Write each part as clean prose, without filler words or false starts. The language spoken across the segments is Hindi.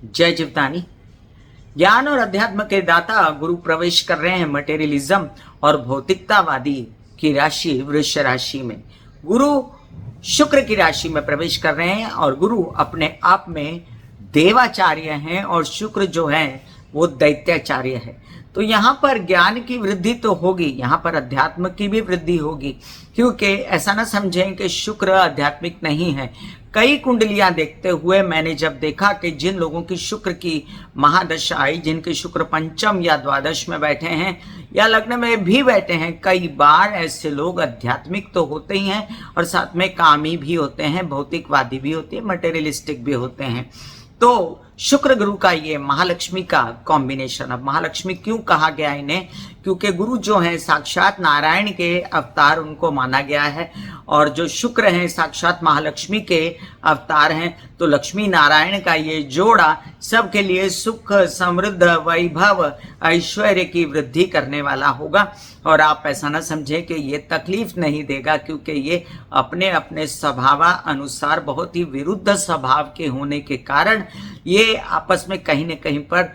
जय जीवतानी। ज्ञान और अध्यात्म के दाता गुरु प्रवेश कर रहे हैं मटेरियलिज्म और भौतिकतावादी की राशि वृष राशि में। गुरु शुक्र की राशि में प्रवेश कर रहे हैं और गुरु अपने आप में देवाचार्य हैं और शुक्र जो है वो दैत्याचार्य है। तो यहाँ पर ज्ञान की वृद्धि तो होगी, यहाँ पर अध्यात्म की भी वृद्धि होगी, क्योंकि ऐसा ना समझें कि शुक्र आध्यात्मिक नहीं है। कई कुंडलियां देखते हुए मैंने जब देखा कि जिन लोगों की शुक्र की महादशा आई, जिनके शुक्र पंचम या द्वादश में बैठे हैं या लग्न में भी बैठे हैं, कई बार ऐसे लोग आध्यात्मिक तो होते ही हैं और साथ में कामी भी होते हैं, भौतिकवादी भी होते हैं, मटेरियलिस्टिक भी होते हैं। तो शुक्र गुरु का ये महालक्ष्मी का कॉम्बिनेशन। अब महालक्ष्मी क्यों कहा गया इन्हें? क्योंकि गुरु जो है साक्षात नारायण के अवतार उनको माना गया है और जो शुक्र हैं साक्षात महालक्ष्मी के अवतार हैं। तो लक्ष्मी नारायण का ये जोड़ा सबके लिए सुख, समृद्ध, वैभव, ऐश्वर्य की वृद्धि करने वाला होगा। और आप ऐसा ना समझें कि ये तकलीफ नहीं देगा, क्योंकि ये अपने अपने स्वभाव अनुसार बहुत ही विरुद्ध स्वभाव के होने के कारण ये आपस में कहीं न कहीं पर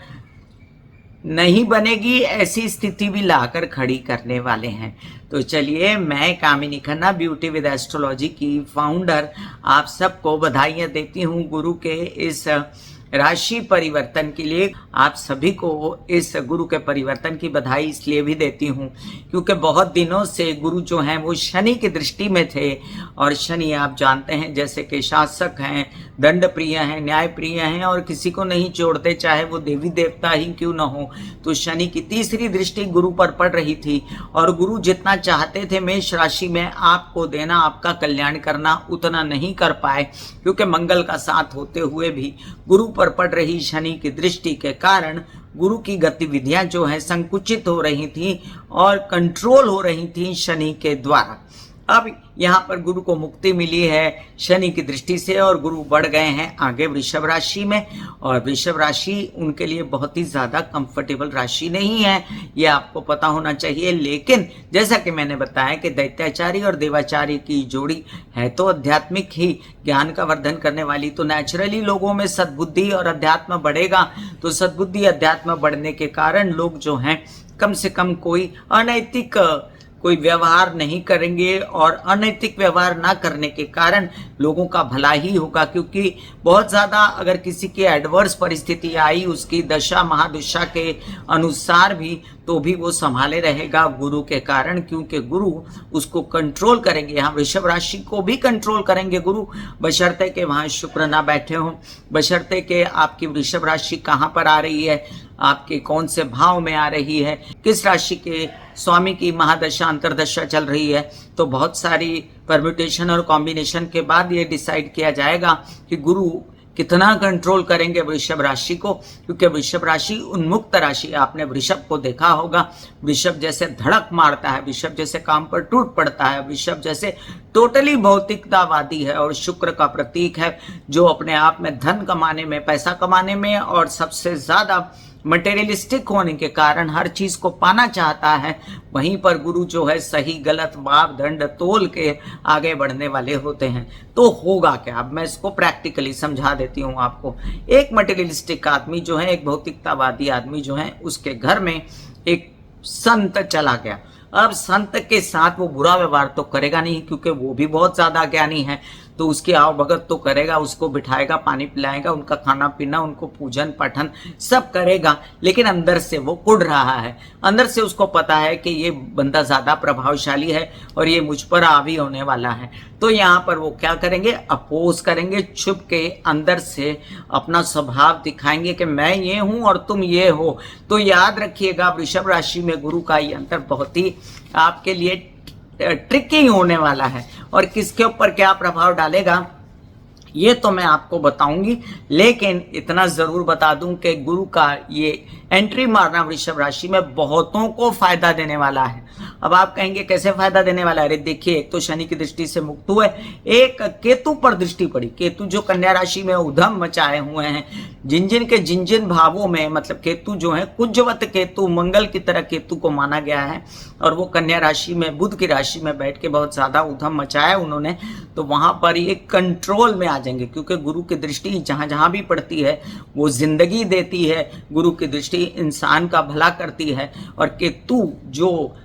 नहीं बनेगी, ऐसी स्थिति भी लाकर खड़ी करने वाले हैं। तो चलिए, मैं कामिनी खन्ना, ब्यूटी विद एस्ट्रोलॉजी की फाउंडर, आप सबको बधाइयाँ देती हूँ गुरु के इस राशि परिवर्तन के लिए। आप सभी को इस गुरु के परिवर्तन की बधाई इसलिए भी देती हूँ क्योंकि बहुत दिनों से गुरु जो हैं वो शनि की दृष्टि में थे और शनि आप जानते हैं जैसे कि शासक हैं, दंड प्रिय हैं, न्याय प्रिय हैं और किसी को नहीं छोड़ते, चाहे वो देवी देवता ही क्यों न हो। तो शनि की तीसरी दृष्टि गुरु पर पड़ रही थी और गुरु जितना चाहते थे मेष राशि में आपको देना, आपका कल्याण करना, उतना नहीं कर पाए, क्योंकि मंगल का साथ होते हुए भी गुरु पर पड़ रही शनि की दृष्टि के कारण गुरु की गतिविधियां जो है संकुचित हो रही थी और कंट्रोल हो रही थी शनि के द्वारा। अब यहाँ पर गुरु को मुक्ति मिली है शनि की दृष्टि से और गुरु बढ़ गए हैं आगे वृषभ राशि में। और वृषभ राशि उनके लिए बहुत ही ज़्यादा कंफर्टेबल राशि नहीं है, ये आपको पता होना चाहिए। लेकिन जैसा कि मैंने बताया कि दैत्याचारी और देवाचारी की जोड़ी है तो आध्यात्मिक ही, ज्ञान का वर्धन करने वाली। तो नेचुरली लोगों में सद्बुद्धि और अध्यात्म बढ़ेगा। तो सद्बुद्धि अध्यात्म बढ़ने के कारण लोग जो हैं कम से कम कोई अनैतिक कोई व्यवहार नहीं करेंगे और अनैतिक व्यवहार ना करने के कारण लोगों का भला ही होगा। क्योंकि बहुत ज़्यादा अगर किसी की एडवर्स परिस्थिति आई उसकी दशा महादशा के अनुसार भी, तो भी वो संभाले रहेगा गुरु के कारण, क्योंकि गुरु उसको कंट्रोल करेंगे। यहाँ वृषभ राशि को भी कंट्रोल करेंगे गुरु, बशर्ते के वहाँ शुक्र ना बैठे हों, बशर्ते के आपकी वृषभ राशि कहाँ पर आ रही है, आपके कौन से भाव में आ रही है, किस राशि के स्वामी की महादशा अंतरदशा चल रही है। तो बहुत सारी परम्यूटेशन और कॉम्बिनेशन के बाद ये डिसाइड किया जाएगा कि गुरु कितना कंट्रोल करेंगे वृषभ राशि को। क्योंकि वृषभ राशि उन्मुक्त राशि, आपने वृषभ को देखा होगा, वृषभ जैसे धड़क मारता है, वृषभ जैसे काम पर टूट पड़ता है, वृषभ जैसे टोटली भौतिकतावादी है और शुक्र का प्रतीक है जो अपने आप में धन कमाने में, पैसा कमाने में और सबसे ज्यादा मटेरियलिस्टिक होने के कारण हर चीज को पाना चाहता है। वहीं पर गुरु जो है सही गलत मापदंड तोल के आगे बढ़ने वाले होते हैं। तो होगा क्या, अब मैं इसको प्रैक्टिकली समझा देती हूँ आपको। एक मटेरियलिस्टिक आदमी जो है, एक भौतिकतावादी आदमी जो है, उसके घर में एक संत चला गया। अब संत के साथ वो बुरा व्यवहार तो करेगा नहीं, क्योंकि वो भी बहुत ज्यादा ज्ञानी है, तो उसकी आव भगत तो करेगा, उसको बिठाएगा, पानी पिलाएगा, उनका खाना पीना, उनको पूजन पठन सब करेगा। लेकिन अंदर से वो कुढ़ रहा है, अंदर से उसको पता है कि ये बंदा ज्यादा प्रभावशाली है और ये मुझ पर हावी होने वाला है। तो यहाँ पर वो क्या करेंगे, अपोज करेंगे, छुप के अंदर से अपना स्वभाव दिखाएंगे कि मैं ये हूं और तुम ये हो। तो याद रखिएगा, वृषभ राशि में गुरु का ये अंतर बहुत ही आपके लिए ट्रिकी होने वाला है और किसके ऊपर क्या प्रभाव डालेगा ये तो मैं आपको बताऊंगी। लेकिन इतना जरूर बता दूं कि गुरु का ये एंट्री मारना वृषभ राशि में बहुतों को फायदा देने वाला है। अब आप कहेंगे कैसे फायदा देने वाला है? अरे देखिए, एक तो शनि की दृष्टि से मुक्त हुए, एक केतु पर दृष्टि पड़ी। केतु जो कन्या राशि में उधम मचाए हुए हैं, जिन जिन भावों में, मतलब केतु जो है कुंजवत केतु, मंगल की तरह केतु को माना गया है और वो कन्या राशि में, बुध की राशि में बैठ के बहुत ज्यादा उधम मचाया उन्होंने। तो वहां पर ये कंट्रोल में आ देंगे, क्योंकि गुरु की दृष्टि जहाँ जहाँ भी पड़ती है वो जिंदगी देती है, गुरु की दृष्टि इंसान का भला करती है। और केतु जो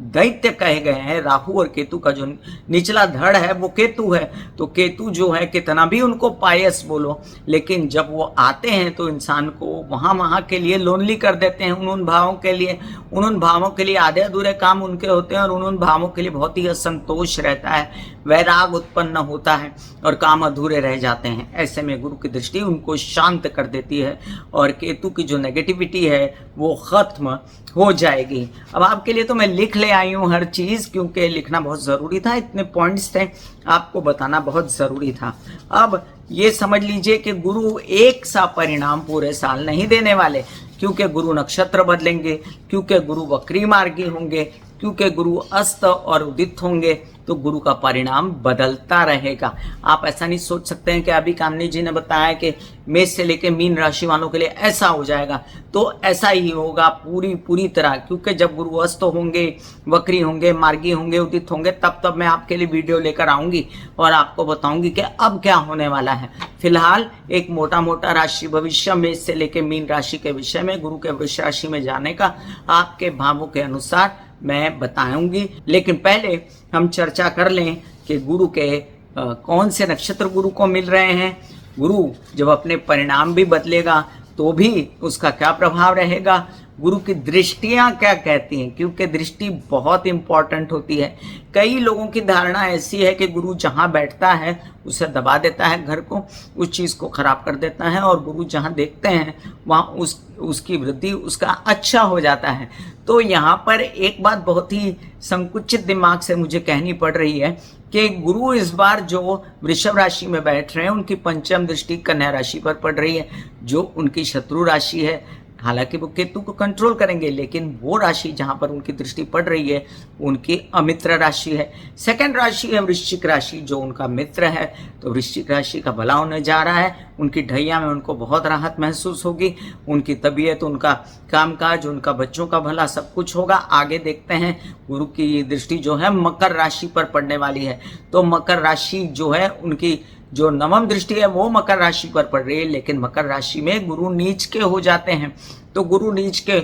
दैत्य कहे गए हैं, राहु और केतु का जो निचला धड़ है वो केतु है। तो केतु जो है कितना भी उनको पायस बोलो, लेकिन जब वो आते हैं तो इंसान को वहाँ के लिए लोनली कर देते हैं। उन भावों के लिए आधे अधूरे काम उनके होते हैं, और उन भावों के लिए बहुत ही असंतोष रहता है, वैराग उत्पन्न होता है और काम अधूरे रह जाते हैं। ऐसे में गुरु की दृष्टि उनको शांत कर देती है और केतु की जो नेगेटिविटी है वो खत्म हो जाएगी। अब आपके लिए तो मैं लिख ले आई हूँ हर चीज़, क्योंकि लिखना बहुत ज़रूरी था, इतने पॉइंट्स थे, आपको बताना बहुत ज़रूरी था। अब ये समझ लीजिए कि गुरु एक सा परिणाम पूरे साल नहीं देने वाले, क्योंकि गुरु नक्षत्र बदलेंगे, क्योंकि गुरु वक्री मार्गी होंगे, क्योंकि गुरु अस्त और उदित होंगे, तो गुरु का परिणाम बदलता रहेगा। आप ऐसा नहीं सोच सकते हैं कि अभी कामनी जी ने बताया कि मेष से लेकर मीन राशि वालों के लिए ऐसा हो जाएगा, तो ऐसा ही होगा पूरी तरह, क्योंकि जब गुरु अस्त होंगे, वक्री होंगे, मार्गी होंगे, उदित होंगे, तब मैं आपके लिए वीडियो लेकर आऊंगी और आपको बताऊंगी कि अब क्या होने वाला है। फिलहाल एक मोटा राशि भविष्य मेष से लेकर मीन राशि के विषय में, गुरु के वृष राशि में जाने का आपके भावों के अनुसार मैं बताऊंगी। लेकिन पहले हम चर्चा कर लें कि गुरु के कौन से नक्षत्र गुरु को मिल रहे हैं। गुरु जब अपने परिणाम भी बदलेगा तो भी उसका क्या प्रभाव रहेगा, गुरु की दृष्टियां क्या कहती हैं, क्योंकि दृष्टि बहुत इंपॉर्टेंट होती है। कई लोगों की धारणा ऐसी है कि गुरु जहां बैठता है उसे दबा देता है, घर को, उस चीज़ को खराब कर देता है, और गुरु जहां देखते हैं वहां उसकी वृद्धि, उसका अच्छा हो जाता है। तो यहाँ पर एक बात बहुत ही संकुचित दिमाग से मुझे कहनी पड़ रही है कि गुरु इस बार जो वृषभ राशि में बैठ रहे हैं, उनकी पंचम दृष्टि कन्या राशि पर पड़ रही है, जो उनकी शत्रु राशि है। हालांकि वो केतु को कंट्रोल करेंगे, लेकिन वो राशि जहां पर उनकी दृष्टि पड़ रही है उनकी अमित्र राशि है। सेकंड राशि है वृश्चिक राशि, जो उनका मित्र है। तो वृश्चिक राशि का भला होने जा रहा है, उनकी ढैया में उनको बहुत राहत महसूस होगी, उनकी तबीयत, उनका कामकाज, उनका बच्चों का भला, सब कुछ होगा। आगे देखते हैं, गुरु की दृष्टि जो है मकर राशि पर पड़ने वाली है। तो मकर राशि जो है, उनकी जो नवम दृष्टि है वो मकर राशि पर पड़ रही है, लेकिन मकर राशि में गुरु नीच के हो जाते हैं, तो गुरु नीच के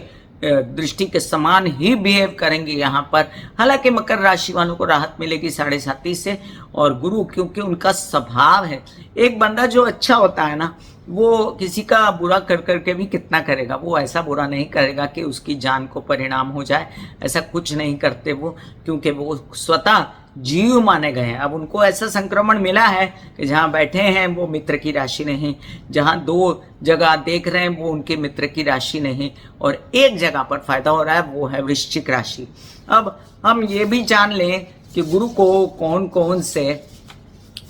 दृष्टि के समान ही बिहेव करेंगे यहाँ पर। हालांकि मकर राशि वालों को राहत मिलेगी 7.5 से, और गुरु क्योंकि उनका स्वभाव है, एक बंदा जो अच्छा होता है ना, वो किसी का बुरा कर करके भी कितना करेगा, वो ऐसा बुरा नहीं करेगा कि उसकी जान को परिणाम हो जाए, ऐसा कुछ नहीं करते वो, क्योंकि वो स्वतः जीव माने गए हैं। अब उनको ऐसा संक्रमण मिला है कि जहाँ बैठे हैं वो मित्र की राशि नहीं, जहाँ 2 जगह देख रहे हैं वो उनके मित्र की राशि नहीं, और एक जगह पर फायदा हो रहा है, वो है वृश्चिक राशि। अब हम ये भी जान लें कि गुरु को कौन कौन से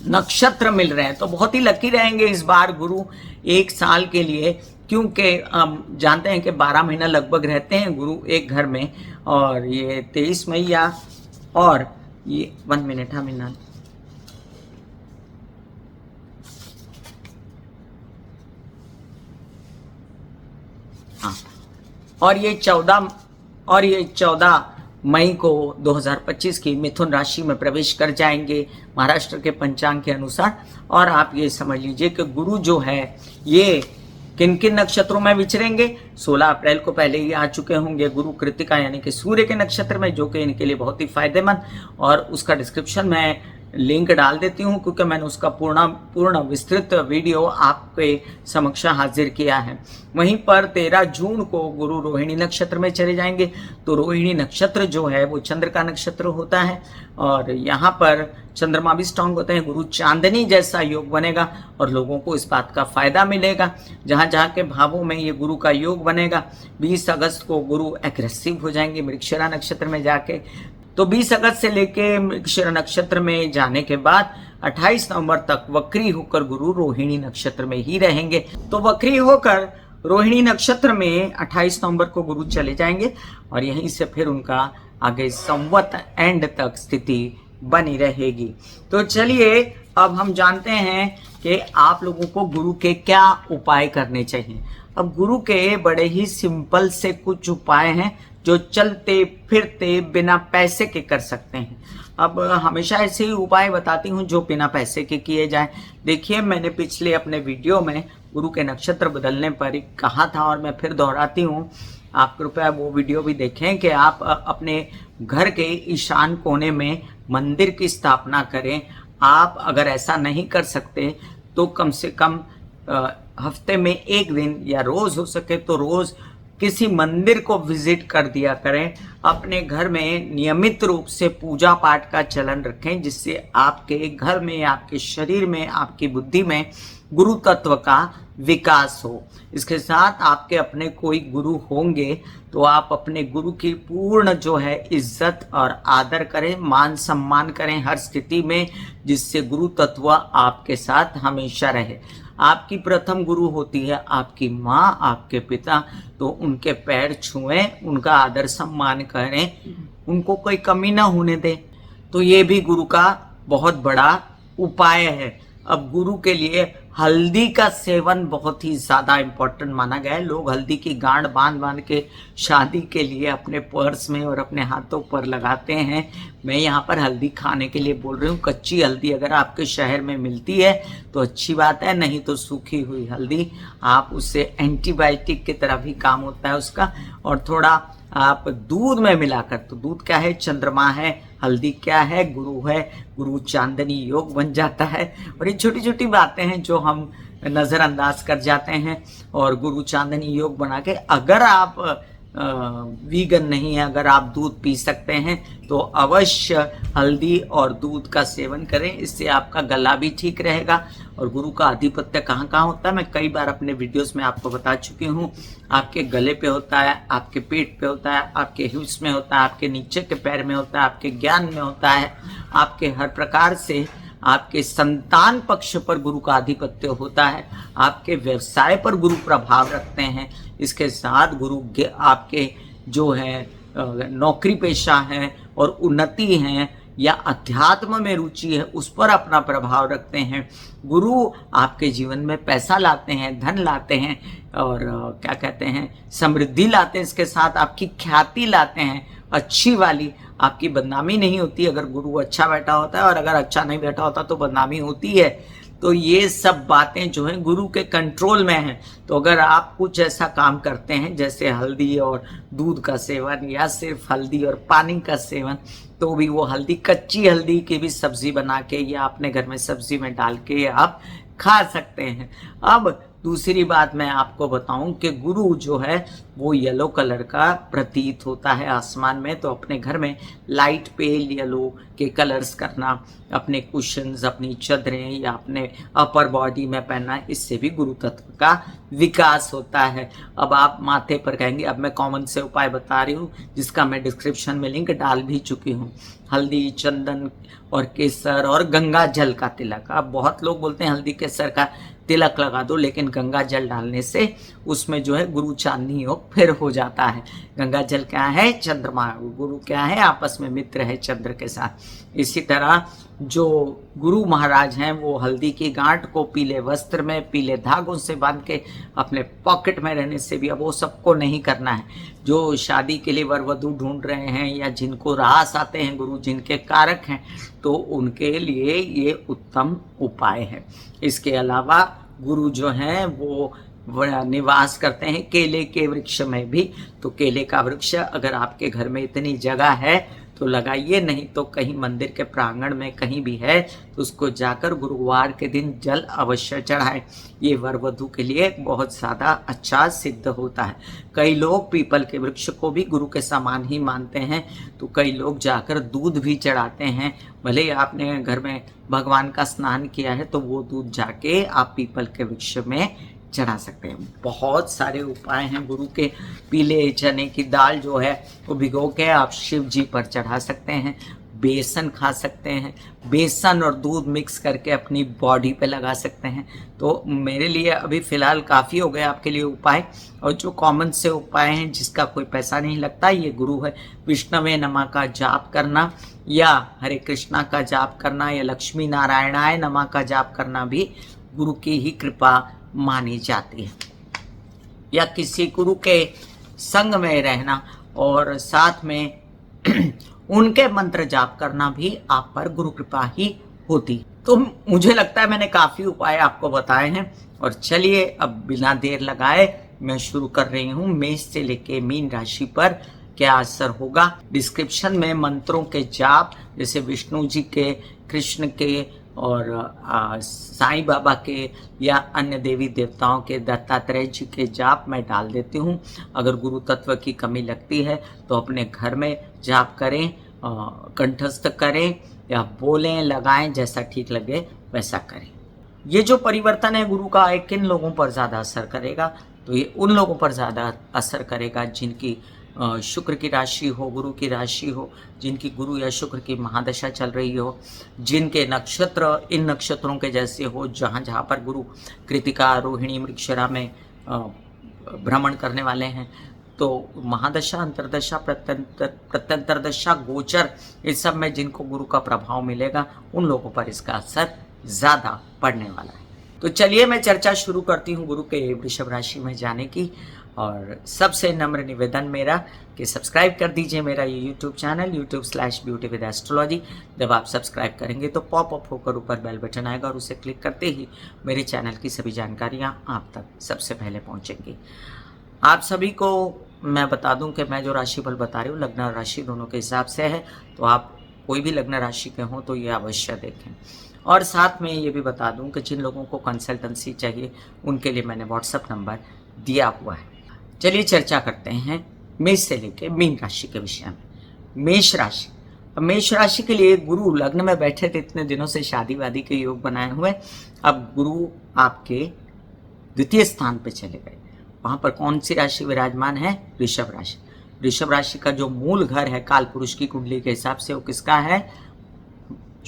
नक्षत्र मिल रहे हैं। तो बहुत ही लकी रहेंगे इस बार गुरु एक साल के लिए, क्योंकि हम जानते हैं कि 12 महीना लगभग रहते हैं गुरु एक घर में, और ये 23 मैया और ये 1 मिनट, हाँ मिनट, हाँ, और ये 14 मई को 2025 की मिथुन राशि में प्रवेश कर जाएंगे महाराष्ट्र के पंचांग के अनुसार। और आप ये समझ लीजिए कि गुरु जो है ये किन किन नक्षत्रों में विचरेंगे। 16 अप्रैल को पहले ही आ चुके होंगे गुरु कृतिका यानी कि सूर्य के नक्षत्र में, जो कि इनके लिए बहुत ही फायदेमंद, और उसका डिस्क्रिप्शन में लिंक डाल देती हूँ, क्योंकि मैंने उसका पूर्ण विस्तृत वीडियो आपके समक्ष हाजिर किया है। वहीं पर 13 जून को गुरु रोहिणी नक्षत्र में चले जाएंगे। तो रोहिणी नक्षत्र जो है वो चंद्र का नक्षत्र होता है, और यहाँ पर चंद्रमा भी स्ट्रांग होते हैं। गुरु चांदनी जैसा योग बनेगा और लोगों को इस बात का फायदा मिलेगा। जहाँ जहाँ के भावों में ये गुरु का योग बनेगा, 20 अगस्त को गुरु एग्रेसिव हो जाएंगे मृगशिरा नक्षत्र में जाके। तो 20 अगस्त से लेके मृगशिरा नक्षत्र में जाने के बाद 28 नवंबर तक वक्री होकर गुरु रोहिणी नक्षत्र में ही रहेंगे। तो वक्री होकर रोहिणी नक्षत्र में 28 नवंबर को गुरु चले जाएंगे, और यहीं से फिर उनका आगे संवत एंड तक स्थिति बनी रहेगी। तो चलिए अब हम जानते हैं कि आप लोगों को गुरु के क्या उपाय करने चाहिए। अब गुरु के बड़े ही सिंपल से कुछ उपाय हैं जो चलते फिरते बिना पैसे के कर सकते हैं। अब हमेशा ऐसे ही उपाय बताती हूँ जो बिना पैसे के किए जाए। देखिए, मैंने पिछले अपने वीडियो में गुरु के नक्षत्र बदलने पर कहा था और मैं फिर दोहराती हूँ, आप कृपया वो वीडियो भी देखें कि आप अपने घर के ईशान कोने में मंदिर की स्थापना करें। आप अगर ऐसा नहीं कर सकते तो कम से कम हफ्ते में एक दिन या रोज हो सके तो रोज किसी मंदिर को विजिट कर दिया करें। अपने घर में नियमित रूप से पूजा पाठ का चलन रखें, जिससे आपके घर में, आपके शरीर में, आपकी बुद्धि में गुरु तत्व का विकास हो। इसके साथ आपके अपने कोई गुरु होंगे तो आप अपने गुरु की पूर्ण जो है इज्जत और आदर करें, मान सम्मान करें हर स्थिति में, जिससे गुरु तत्व आपके साथ हमेशा रहे। आपकी प्रथम गुरु होती है आपकी माँ, आपके पिता, तो उनके पैर छुएं, उनका आदर सम्मान करें, उनको कोई कमी ना होने दें। तो ये भी गुरु का बहुत बड़ा उपाय है। अब गुरु के लिए हल्दी का सेवन बहुत ही ज़्यादा इम्पोर्टेंट माना गया है। लोग हल्दी की गांठ बांध बांध के शादी के लिए अपने पर्स में और अपने हाथों पर लगाते हैं। मैं यहाँ पर हल्दी खाने के लिए बोल रही हूँ। कच्ची हल्दी अगर आपके शहर में मिलती है तो अच्छी बात है, नहीं तो सूखी हुई हल्दी, आप उससे एंटीबायोटिक की तरह भी काम होता है उसका। और थोड़ा आप दूध में मिलाकर, तो दूध क्या है? चंद्रमा है। हल्दी क्या है? गुरु है। गुरु चांदनी योग बन जाता है। और ये छोटी छोटी बातें हैं जो हम नज़रअंदाज कर जाते हैं। और गुरु चांदनी योग बना के, अगर आप वीगन नहीं है, अगर आप दूध पी सकते हैं तो अवश्य हल्दी और दूध का सेवन करें। इससे आपका गला भी ठीक रहेगा। और गुरु का आधिपत्य कहाँ कहाँ होता है, मैं कई बार अपने वीडियोस में आपको बता चुकी हूँ। आपके गले पे होता है, आपके पेट पे होता है, आपके हिप्स में होता है, आपके नीचे के पैर में होता है, आपके ज्ञान में होता है, आपके हर प्रकार से आपके संतान पक्ष पर गुरु का आधिपत्य होता है। आपके व्यवसाय पर गुरु प्रभाव रखते हैं। इसके साथ गुरु आपके जो है नौकरी पेशा है और उन्नति है या अध्यात्म में रुचि है, उस पर अपना प्रभाव रखते हैं। गुरु आपके जीवन में पैसा लाते हैं, धन लाते हैं और क्या कहते हैं, समृद्धि लाते हैं। इसके साथ आपकी ख्याति लाते हैं, अच्छी वाली। आपकी बदनामी नहीं होती अगर गुरु अच्छा बैठा होता है, और अगर अच्छा नहीं बैठा होता तो बदनामी होती है। तो ये सब बातें जो हैं गुरु के कंट्रोल में हैं। तो अगर आप कुछ ऐसा काम करते हैं जैसे हल्दी और दूध का सेवन या सिर्फ हल्दी और पानी का सेवन, तो भी वो हल्दी, कच्ची हल्दी की भी सब्जी बना के या अपने घर में सब्जी में डाल के आप खा सकते हैं। अब दूसरी बात मैं आपको बताऊं कि गुरु जो है वो येलो कलर का प्रतीत होता है आसमान में। तो अपने घर में लाइट पेल येलो के कलर्स करना, अपने कुशन्स, अपनी चादरें या अपने अपर बॉडी में पहनना, इससे भी गुरु तत्व का विकास होता है। अब आप माथे पर कहेंगे, अब मैं कॉमन से उपाय बता रही हूँ जिसका मैं डिस्क्रिप्शन में लिंक डाल भी चुकी हूँ। हल्दी, चंदन और केसर और गंगा जल का तिलक। अब बहुत लोग बोलते हैं हल्दी केसर का तिलक लगा दो, लेकिन गंगा जल डालने से उसमें जो है गुरु चांदनी योग फिर हो जाता है। गंगा जल क्या है? चंद्रमा। गुरु क्या है? आपस में मित्र है चंद्र के साथ। इसी तरह जो गुरु महाराज हैं वो हल्दी की गांठ को पीले वस्त्र में, पीले धागों से बांध के अपने पॉकेट में रहने से भी, अब वो सबको नहीं करना है। जो शादी के लिए वर वधू ढूंढ रहे हैं या जिनको रास आते हैं गुरु, जिनके कारक हैं, तो उनके लिए ये उत्तम उपाय है। इसके अलावा गुरु जो हैं वो निवास करते हैं केले के वृक्ष में भी। तो केले का वृक्ष अगर आपके घर में इतनी जगह है तो लगाइए, नहीं तो कहीं मंदिर के प्रांगण में कहीं भी है तो उसको जाकर गुरुवार के दिन जल अवश्य चढ़ाएं। ये वर वधू के लिए बहुत ज़्यादा अच्छा सिद्ध होता है। कई लोग पीपल के वृक्ष को भी गुरु के समान ही मानते हैं, तो कई लोग जाकर दूध भी चढ़ाते हैं। भले ही आपने घर में भगवान का स्नान किया है तो वो दूध जाके आप पीपल के वृक्ष में चढ़ा सकते हैं। बहुत सारे उपाय हैं गुरु के। पीले चने की दाल जो है वो भिगो के आप शिव जी पर चढ़ा सकते हैं। बेसन खा सकते हैं, बेसन और दूध मिक्स करके अपनी बॉडी पे लगा सकते हैं। तो मेरे लिए अभी फ़िलहाल काफ़ी हो गए आपके लिए उपाय। और जो कॉमन से उपाय हैं जिसका कोई पैसा नहीं लगता, ये गुरु है। विष्णवे नमः का जाप करना या हरे कृष्णा का जाप करना या लक्ष्मी नारायणाय नमः का जाप करना भी गुरु की ही कृपा मानी जाती है। या किसी गुरु के संग में रहना, और साथ में उनके मंत्र जाप करना भी आप पर गुरु कृपा ही होती। तो मुझे लगता है मैंने काफी उपाय आपको बताए हैं। और चलिए अब बिना देर लगाए मैं शुरू कर रही हूँ मेष से लेके मीन राशि पर क्या असर होगा। डिस्क्रिप्शन में मंत्रों के जाप, जैसे विष्णु जी के, कृष्ण के और साईं बाबा के या अन्य देवी देवताओं के, दत्तात्रेय जी के जाप मैं डाल देती हूँ। अगर गुरु तत्व की कमी लगती है तो अपने घर में जाप करें, कंठस्थ करें या बोलें, लगाएं, जैसा ठीक लगे वैसा करें। ये जो परिवर्तन है गुरु का, किन लोगों पर ज़्यादा असर करेगा, तो ये उन लोगों पर ज़्यादा असर करेगा जिनकी शुक्र की राशि हो, गुरु की राशि हो, जिनकी गुरु या शुक्र की महादशा चल रही हो, जिनके नक्षत्र इन नक्षत्रों के जैसे हो, जहाँ जहाँ पर गुरु कृतिका, रोहिणी, मृगशिरा में भ्रमण करने वाले हैं। तो महादशा, अंतरदशा, प्रत्यंतरदशा, गोचर, इस सब में जिनको गुरु का प्रभाव मिलेगा उन लोगों पर इसका असर ज़्यादा पड़ने वाला है। तो चलिए मैं चर्चा शुरू करती हूँ गुरु के वृषभ राशि में जाने की। और सबसे नम्र निवेदन मेरा कि सब्सक्राइब कर दीजिए मेरा ये YouTube channel YouTube/Beauty with Astrology। जब आप सब्सक्राइब करेंगे तो पॉपअप होकर ऊपर बेल बटन आएगा और उसे क्लिक करते ही मेरे चैनल की सभी जानकारियाँ आप तक सबसे पहले पहुँचेंगी। आप सभी को मैं बता दूं कि मैं जो राशिफल बता रही हूँ लग्न और राशि दोनों के हिसाब से है, तो आप कोई भी लग्न राशि के हों तो ये अवश्य देखें। और साथ में ये भी बता दूं कि जिन लोगों को कंसल्टेंसी चाहिए उनके लिए मैंने व्हाट्सएप नंबर दिया हुआ है। चलिए चर्चा करते हैं मेष से लेकर मीन राशि के विषय में। मेष राशि, मेष राशि के लिए गुरु लग्न में बैठे थे इतने दिनों से, शादी वादी के योग बनाए हुए। अब गुरु आपके द्वितीय स्थान पे चले गए। वहां पर कौन सी राशि विराजमान है? वृषभ राशि। वृषभ राशि का जो मूल घर है काल पुरुष की कुंडली के हिसाब से वो किसका है?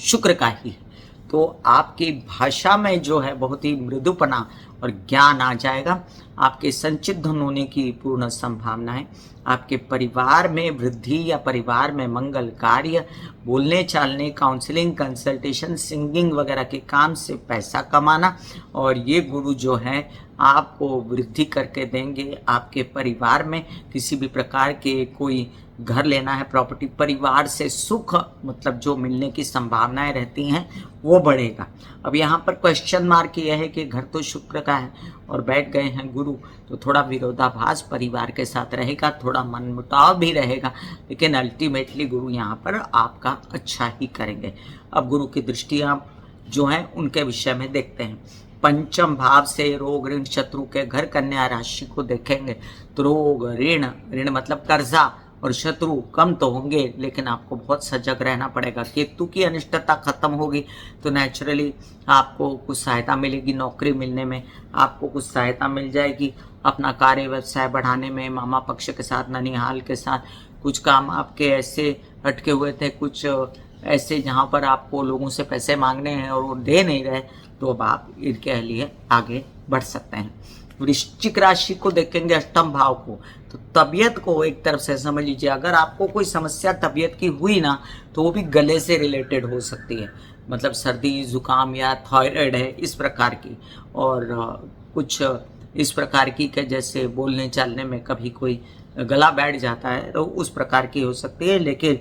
शुक्र का ही है। तो आपकी भाषा में जो है बहुत ही मृदुपना और ज्ञान आ जाएगा। आपके संचित धन होने की पूर्ण संभावना है। आपके परिवार में वृद्धि या परिवार में मंगल कार्य, बोलने चालने, काउंसलिंग, कंसल्टेशन, सिंगिंग वगैरह के काम से पैसा कमाना, और ये गुरु जो है आपको वृद्धि करके देंगे। आपके परिवार में किसी भी प्रकार के कोई घर लेना है, प्रॉपर्टी, परिवार से सुख मतलब जो मिलने की संभावनाएं रहती हैं वो बढ़ेगा। अब यहाँ पर क्वेश्चन मार्क ये है कि घर तो शुक्र का है और बैठ गए हैं गुरु, तो थोड़ा विरोधाभास परिवार के साथ रहेगा, थोड़ा मनमुटाव भी रहेगा, लेकिन अल्टीमेटली गुरु यहाँ पर आपका अच्छा ही करेंगे। अब गुरु की दृष्टियाँ जो हैं उनके विषय में देखते हैं। पंचम भाव से रोग, ऋण, शत्रु के घर, कन्या राशि को देखेंगे तो रोग, ऋण मतलब कर्जा और शत्रु कम तो होंगे, लेकिन आपको बहुत सजग रहना पड़ेगा। केतु की अनिष्टता खत्म होगी तो नेचुरली आपको कुछ सहायता मिलेगी, नौकरी मिलने में आपको कुछ सहायता मिल जाएगी, अपना कार्य व्यवसाय बढ़ाने में। मामा पक्ष के साथ, ननिहाल के साथ कुछ काम आपके ऐसे अटके हुए थे, कुछ ऐसे जहाँ पर आपको लोगों से पैसे मांगने हैं और वो दे नहीं रहे, तो अब आप इनके लिए आगे बढ़ सकते हैं। वृश्चिक राशि को देखेंगे, अष्टम भाव को, तो तबीयत को एक तरफ से समझ लीजिए। अगर आपको कोई समस्या तबीयत की हुई ना तो वो भी गले से रिलेटेड हो सकती है, मतलब सर्दी जुकाम या थायराइड है इस प्रकार की, और कुछ इस प्रकार की कि जैसे बोलने चालने में कभी कोई गला बैठ जाता है तो उस प्रकार की हो सकती है। लेकिन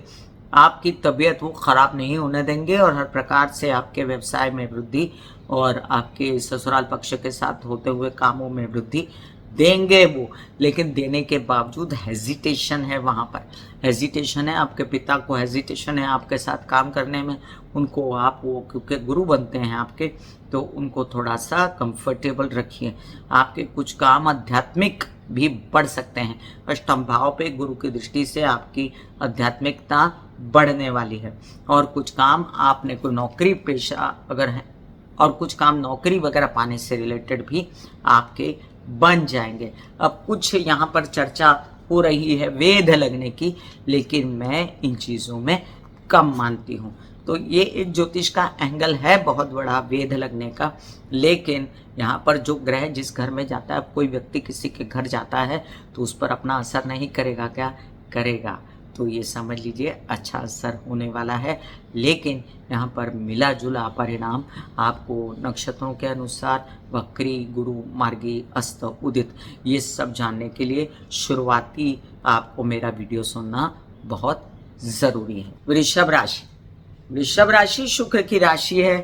आपकी तबीयत वो ख़राब नहीं होने देंगे और हर प्रकार से आपके व्यवसाय में वृद्धि और आपके ससुराल पक्ष के साथ होते हुए कामों में वृद्धि देंगे वो। लेकिन देने के बावजूद हेजिटेशन है, वहाँ पर हेजिटेशन है, आपके पिता को हेजिटेशन है आपके साथ काम करने में। उनको आप वो क्योंकि गुरु बनते हैं आपके, तो उनको थोड़ा सा कंफर्टेबल रखिए। आपके कुछ काम आध्यात्मिक भी बढ़ सकते हैं। अष्टम भाव पे गुरु की दृष्टि से आपकी आध्यात्मिकता बढ़ने वाली है। और कुछ काम आपने कोई नौकरी पेशा अगर है और कुछ काम नौकरी वगैरह पाने से रिलेटेड भी आपके बन जाएंगे। अब कुछ यहाँ पर चर्चा हो रही है वेद लगने की, लेकिन मैं इन चीज़ों में कम मानती हूँ। तो ये एक ज्योतिष का एंगल है बहुत बड़ा वेद लगने का, लेकिन यहाँ पर जो ग्रह जिस घर में जाता है, कोई व्यक्ति किसी के घर जाता है तो उस पर अपना असर नहीं करेगा, क्या करेगा? तो ये समझ लीजिए अच्छा असर होने वाला है। लेकिन यहाँ पर मिला जुला परिणाम आपको नक्षत्रों के अनुसार वक्री, गुरु, मार्गी, अस्त, उदित ये सब जानने के लिए शुरुआती आपको मेरा वीडियो सुनना बहुत ज़रूरी है। वृषभ राशि, वृषभ राशि शुक्र की राशि है,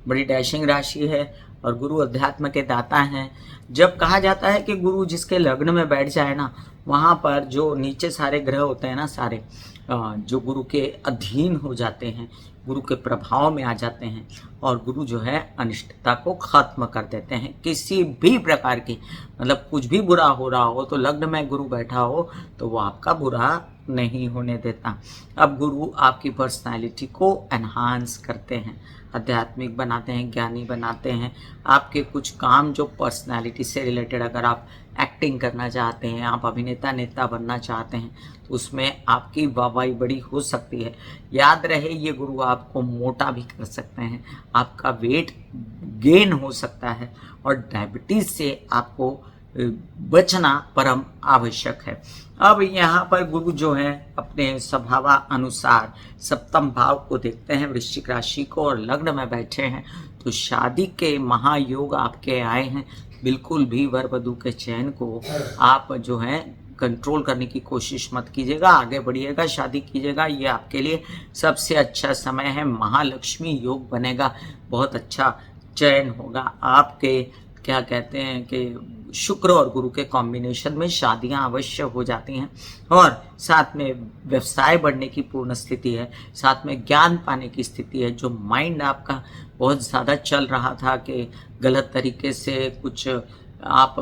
बड़ी डैशिंग राशि है और गुरु अध्यात्म के दाता हैं। जब कहा जाता है कि गुरु जिसके लग्न में बैठ जाए ना, वहाँ पर जो नीचे सारे ग्रह होते हैं ना, सारे जो गुरु के अधीन हो जाते हैं, गुरु के प्रभाव में आ जाते हैं और गुरु जो है अनिष्टता को खत्म कर देते हैं। किसी भी प्रकार की मतलब कुछ भी बुरा हो रहा हो तो लग्न में गुरु बैठा हो तो वो आपका बुरा नहीं होने देता। अब गुरु आपकी पर्सनालिटी को एनहांस करते हैं, आध्यात्मिक बनाते हैं, ज्ञानी बनाते हैं। आपके कुछ काम जो पर्सनालिटी से रिलेटेड, अगर आप एक्टिंग करना चाहते हैं, आप अभिनेता नेता बनना चाहते हैं तो उसमें आपकी वाहवाही बड़ी हो सकती है। याद रहे ये गुरु आपको मोटा भी कर सकते हैं, आपका वेट गेन हो सकता है और डायबिटीज़ से आपको बचना परम आवश्यक है। अब यहाँ पर गुरु जो है अपने स्वभाव अनुसार सप्तम भाव को देखते हैं, वृश्चिक राशि को, और लग्न में बैठे हैं तो शादी के महायोग आपके आए हैं। बिल्कुल भी वर वधू के चयन को आप जो है कंट्रोल करने की कोशिश मत कीजिएगा, आगे बढ़िएगा, शादी कीजिएगा। ये आपके लिए सबसे अच्छा समय है। महालक्ष्मी योग बनेगा, बहुत अच्छा चयन होगा। आपके क्या कहते हैं कि शुक्र और गुरु के कॉम्बिनेशन में शादियां अवश्य हो जाती हैं और साथ में व्यवसाय बढ़ने की पूर्ण स्थिति है, साथ में ज्ञान पाने की स्थिति है। जो माइंड आपका बहुत ज़्यादा चल रहा था कि गलत तरीके से कुछ आप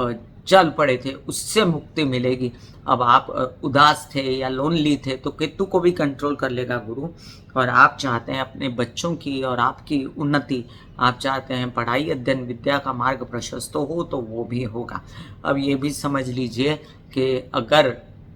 चल पड़े थे, उससे मुक्ति मिलेगी। अब आप उदास थे या लोनली थे तो केतु को भी कंट्रोल कर लेगा गुरु, और आप चाहते हैं अपने बच्चों की और आपकी उन्नति, आप चाहते हैं पढ़ाई अध्ययन विद्या का मार्ग प्रशस्त हो तो वो भी होगा। अब ये भी समझ लीजिए कि अगर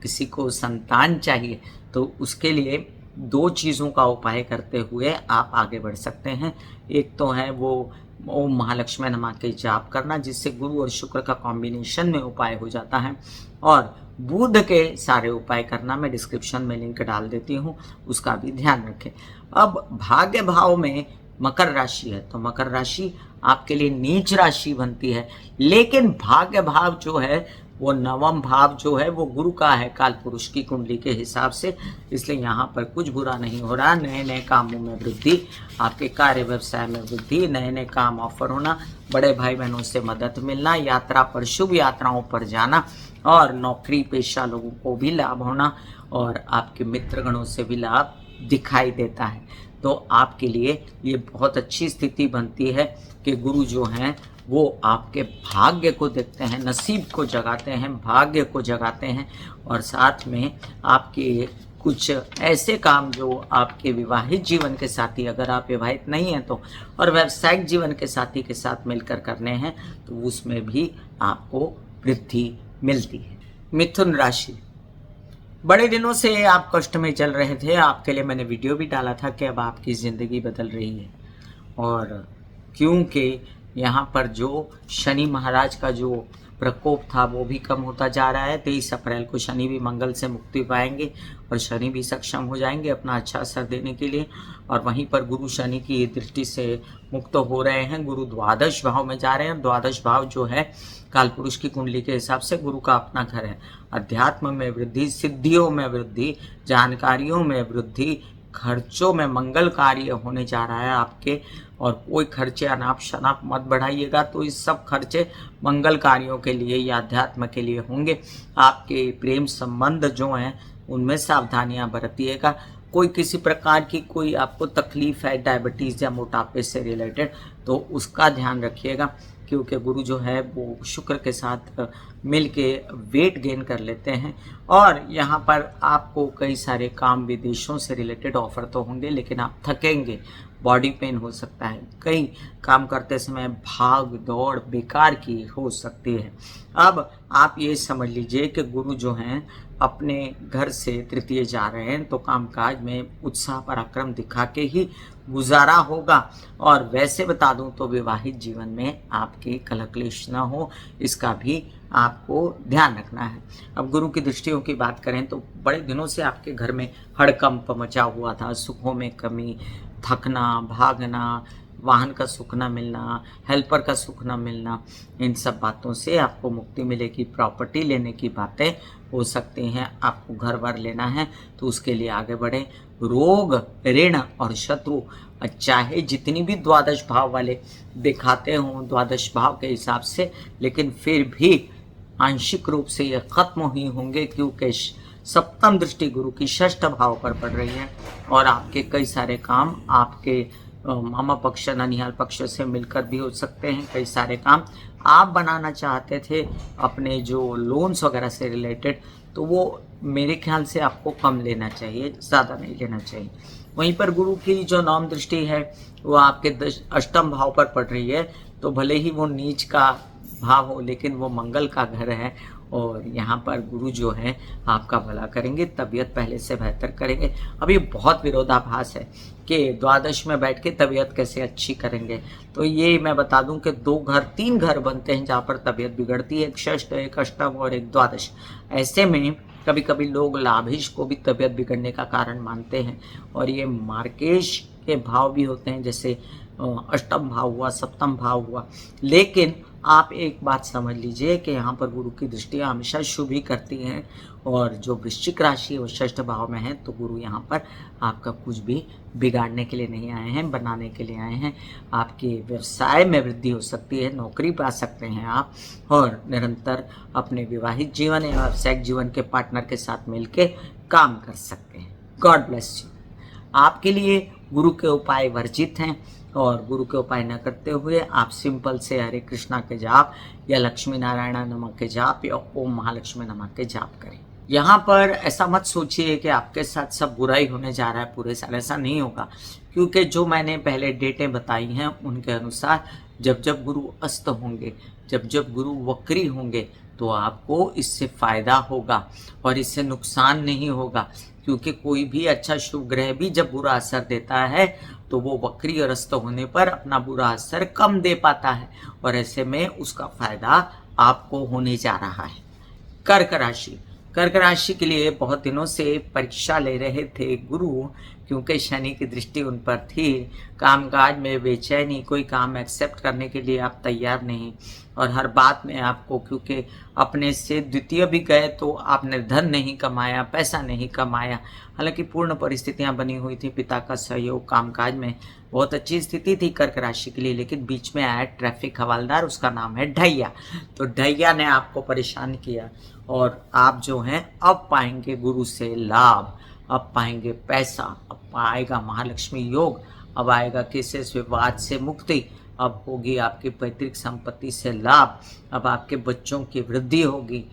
किसी को संतान चाहिए तो उसके लिए दो चीज़ों का उपाय करते हुए आप आगे बढ़ सकते हैं। एक तो है वो ओम महालक्ष्मी नमः के जाप करना, जिससे गुरु और शुक्र का कॉम्बिनेशन में उपाय हो जाता है, और बुध के सारे उपाय करना। मैं डिस्क्रिप्शन में लिंक डाल देती हूँ, उसका भी ध्यान रखें। अब भाग्य भाव में मकर राशि है तो मकर राशि आपके लिए नीच राशि बनती है, लेकिन भाग्य भाव जो है वो नवम भाव जो है वो गुरु का है काल पुरुष की कुंडली के हिसाब से, इसलिए यहाँ पर कुछ बुरा नहीं हो रहा। नए नए कामों में वृद्धि, आपके कार्य व्यवसाय में वृद्धि, नए नए काम ऑफर होना, बड़े भाई बहनों से मदद मिलना, यात्रा पर शुभ यात्राओं पर जाना, और नौकरी पेशा लोगों को भी लाभ होना, और आपके मित्रगणों से भी लाभ दिखाई देता है। तो आपके लिए ये बहुत अच्छी स्थिति बनती है कि गुरु जो हैं वो आपके भाग्य को देखते हैं, नसीब को जगाते हैं, भाग्य को जगाते हैं, और साथ में आपके कुछ ऐसे काम जो आपके विवाहित जीवन के साथी, अगर आप विवाहित नहीं हैं तो, और व्यावसायिक जीवन के साथी के साथ मिलकर करने हैं तो उसमें भी आपको वृद्धि मिलती है। मिथुन राशि, बड़े दिनों से आप कष्ट में चल रहे थे, आपके लिए मैंने वीडियो भी डाला था कि अब आपकी ज़िंदगी बदल रही है, और क्योंकि यहाँ पर जो शनि महाराज का जो प्रकोप था वो भी कम होता जा रहा है। 23 अप्रैल को शनि भी मंगल से मुक्ति पाएंगे और शनि भी सक्षम हो जाएंगे अपना अच्छा असर देने के लिए, और वहीं पर गुरु शनि की दृष्टि से मुक्त हो रहे हैं। गुरु द्वादश भाव में जा रहे हैं। द्वादश भाव जो है कालपुरुष की कुंडली के हिसाब से गुरु का अपना घर है। अध्यात्म में वृद्धि, सिद्धियों में वृद्धि, जानकारियों में वृद्धि, खर्चों में मंगल कार्य होने जा रहा है आपके, और कोई खर्चे अनाप शनाप मत बढ़ाइएगा। तो इस सब खर्चे मंगल कार्यों के लिए या अध्यात्म के लिए होंगे। आपके प्रेम संबंध जो हैं उनमें सावधानियां बरतिएगा। कोई किसी प्रकार की कोई आपको तकलीफ है डायबिटीज़ या मोटापे से रिलेटेड तो उसका ध्यान रखिएगा, क्योंकि गुरु जो है वो शुक्र के साथ मिल के वेट गेन कर लेते हैं। और यहाँ पर आपको कई सारे काम विदेशों से रिलेटेड ऑफर तो होंगे, लेकिन आप थकेंगे, बॉडी पेन हो सकता है, कई काम करते समय भाग दौड़ बेकार की हो सकती है। अब आप ये समझ लीजिए कि गुरु जो हैं अपने घर से तृतीय जा रहे हैं तो कामकाज में उत्साह पराक्रम दिखा के ही गुजारा होगा। और वैसे बता दूं तो विवाहित जीवन में आपके कलह क्लेश ना हो, इसका भी आपको ध्यान रखना है। अब गुरु की दृष्टियों की बात करें तो बड़े दिनों से आपके घर में हड़कंप मचा हुआ था, सुखों में कमी, थकना, भागना, वाहन का सुख न मिलना, हेल्पर का सुख न मिलना, इन सब बातों से आपको मुक्ति मिलेगी। प्रॉपर्टी लेने की बातें हो सकती हैं, आपको घर वर लेना है तो उसके लिए आगे बढ़े। रोग, ऋण और शत्रु चाहे जितनी भी द्वादश भाव वाले दिखाते हों द्वादश भाव के हिसाब से, लेकिन फिर भी आंशिक रूप से ये खत्म ही होंगे, क्योंकि सप्तम दृष्टि गुरु की षष्ठ भाव पर पड़ रही है। और आपके कई सारे काम आपके मामा पक्ष ननिहाल पक्ष से मिलकर भी हो सकते हैं। कई सारे काम आप बनाना चाहते थे अपने जो लोन्स वगैरह से रिलेटेड, तो वो मेरे ख्याल से आपको कम लेना चाहिए, ज़्यादा नहीं लेना चाहिए। वहीं पर गुरु की जो नवम दृष्टि है वो आपके अष्टम भाव पर पड़ रही है, तो भले ही वो नीच का भाव हो लेकिन वो मंगल का घर है। और यहाँ पर गुरु जो है आपका भला करेंगे, तबीयत पहले से बेहतर करेंगे। अभी बहुत विरोधाभास है कि द्वादश में बैठ के तबीयत कैसे अच्छी करेंगे, तो ये मैं बता दूं कि 3 घर बनते हैं जहाँ पर तबीयत बिगड़ती है, एक षष्ठ, एक अष्टम और एक द्वादश। ऐसे में कभी कभी लोग लाभिश को भी तबीयत बिगड़ने का कारण मानते हैं, और ये मार्केश के भाव भी होते हैं, जैसे अष्टम भाव हुआ, सप्तम भाव हुआ। लेकिन आप एक बात समझ लीजिए कि यहाँ पर गुरु की दृष्टियाँ हमेशा शुभ ही करती हैं, और जो वृश्चिक राशि वो षष्ठ भाव में है, तो गुरु यहाँ पर आपका कुछ भी बिगाड़ने के लिए नहीं आए हैं, बनाने के लिए आए हैं। आपके व्यवसाय में वृद्धि हो सकती है, नौकरी पा सकते हैं आप, और निरंतर अपने विवाहित जीवन या व्यावसायिक जीवन के पार्टनर के साथ मिलकर काम कर सकते हैं। God bless you. आपके लिए गुरु के उपाय वर्जित हैं, और गुरु के उपाय न करते हुए आप सिंपल से हरे कृष्णा के जाप या लक्ष्मी नारायण नमः के जाप या ओम महालक्ष्मी नमः के जाप करें। यहाँ पर ऐसा मत सोचिए कि आपके साथ सब बुरा ही होने जा रहा है पूरे साल, ऐसा नहीं होगा। क्योंकि जो मैंने पहले डेटें बताई हैं उनके अनुसार जब जब गुरु अस्त होंगे, जब जब गुरु वक्री होंगे, तो आपको इससे फायदा होगा और इससे नुकसान नहीं होगा। क्योंकि कोई भी अच्छा शुभ ग्रह भी जब बुरा असर देता है तो वो वक्री और अस्त होने पर अपना बुरा असर कम दे पाता है, और ऐसे में उसका फायदा आपको होने जा रहा है। कर्क राशि, कर्क राशि के लिए बहुत दिनों से परीक्षा ले रहे थे गुरु, क्योंकि शनि की दृष्टि उन पर थी। कामकाज में बेचैनी, कोई काम एक्सेप्ट करने के लिए आप तैयार नहीं, और हर बात में आपको, क्योंकि अपने से द्वितीय भी गए तो आपने धन नहीं कमाया, पैसा नहीं कमाया। हालांकि पूर्ण परिस्थितियां बनी हुई थी, पिता का सहयोग, कामकाज में बहुत अच्छी स्थिति थी कर्क राशि के लिए, लेकिन बीच में आया ट्रैफिक हवालदार, उसका नाम है ढैया। तो ढैया ने आपको परेशान किया, और आप जो हैं अब पाएंगे गुरु से लाभ, अब पाएंगे पैसा, अब आएगा महालक्ष्मी योग, अब आएगा किसी विवाद से मुक्ति, अब होगी आपकी पैतृक संपत्ति से लाभ, अब आपके बच्चों की वृद्धि होगी,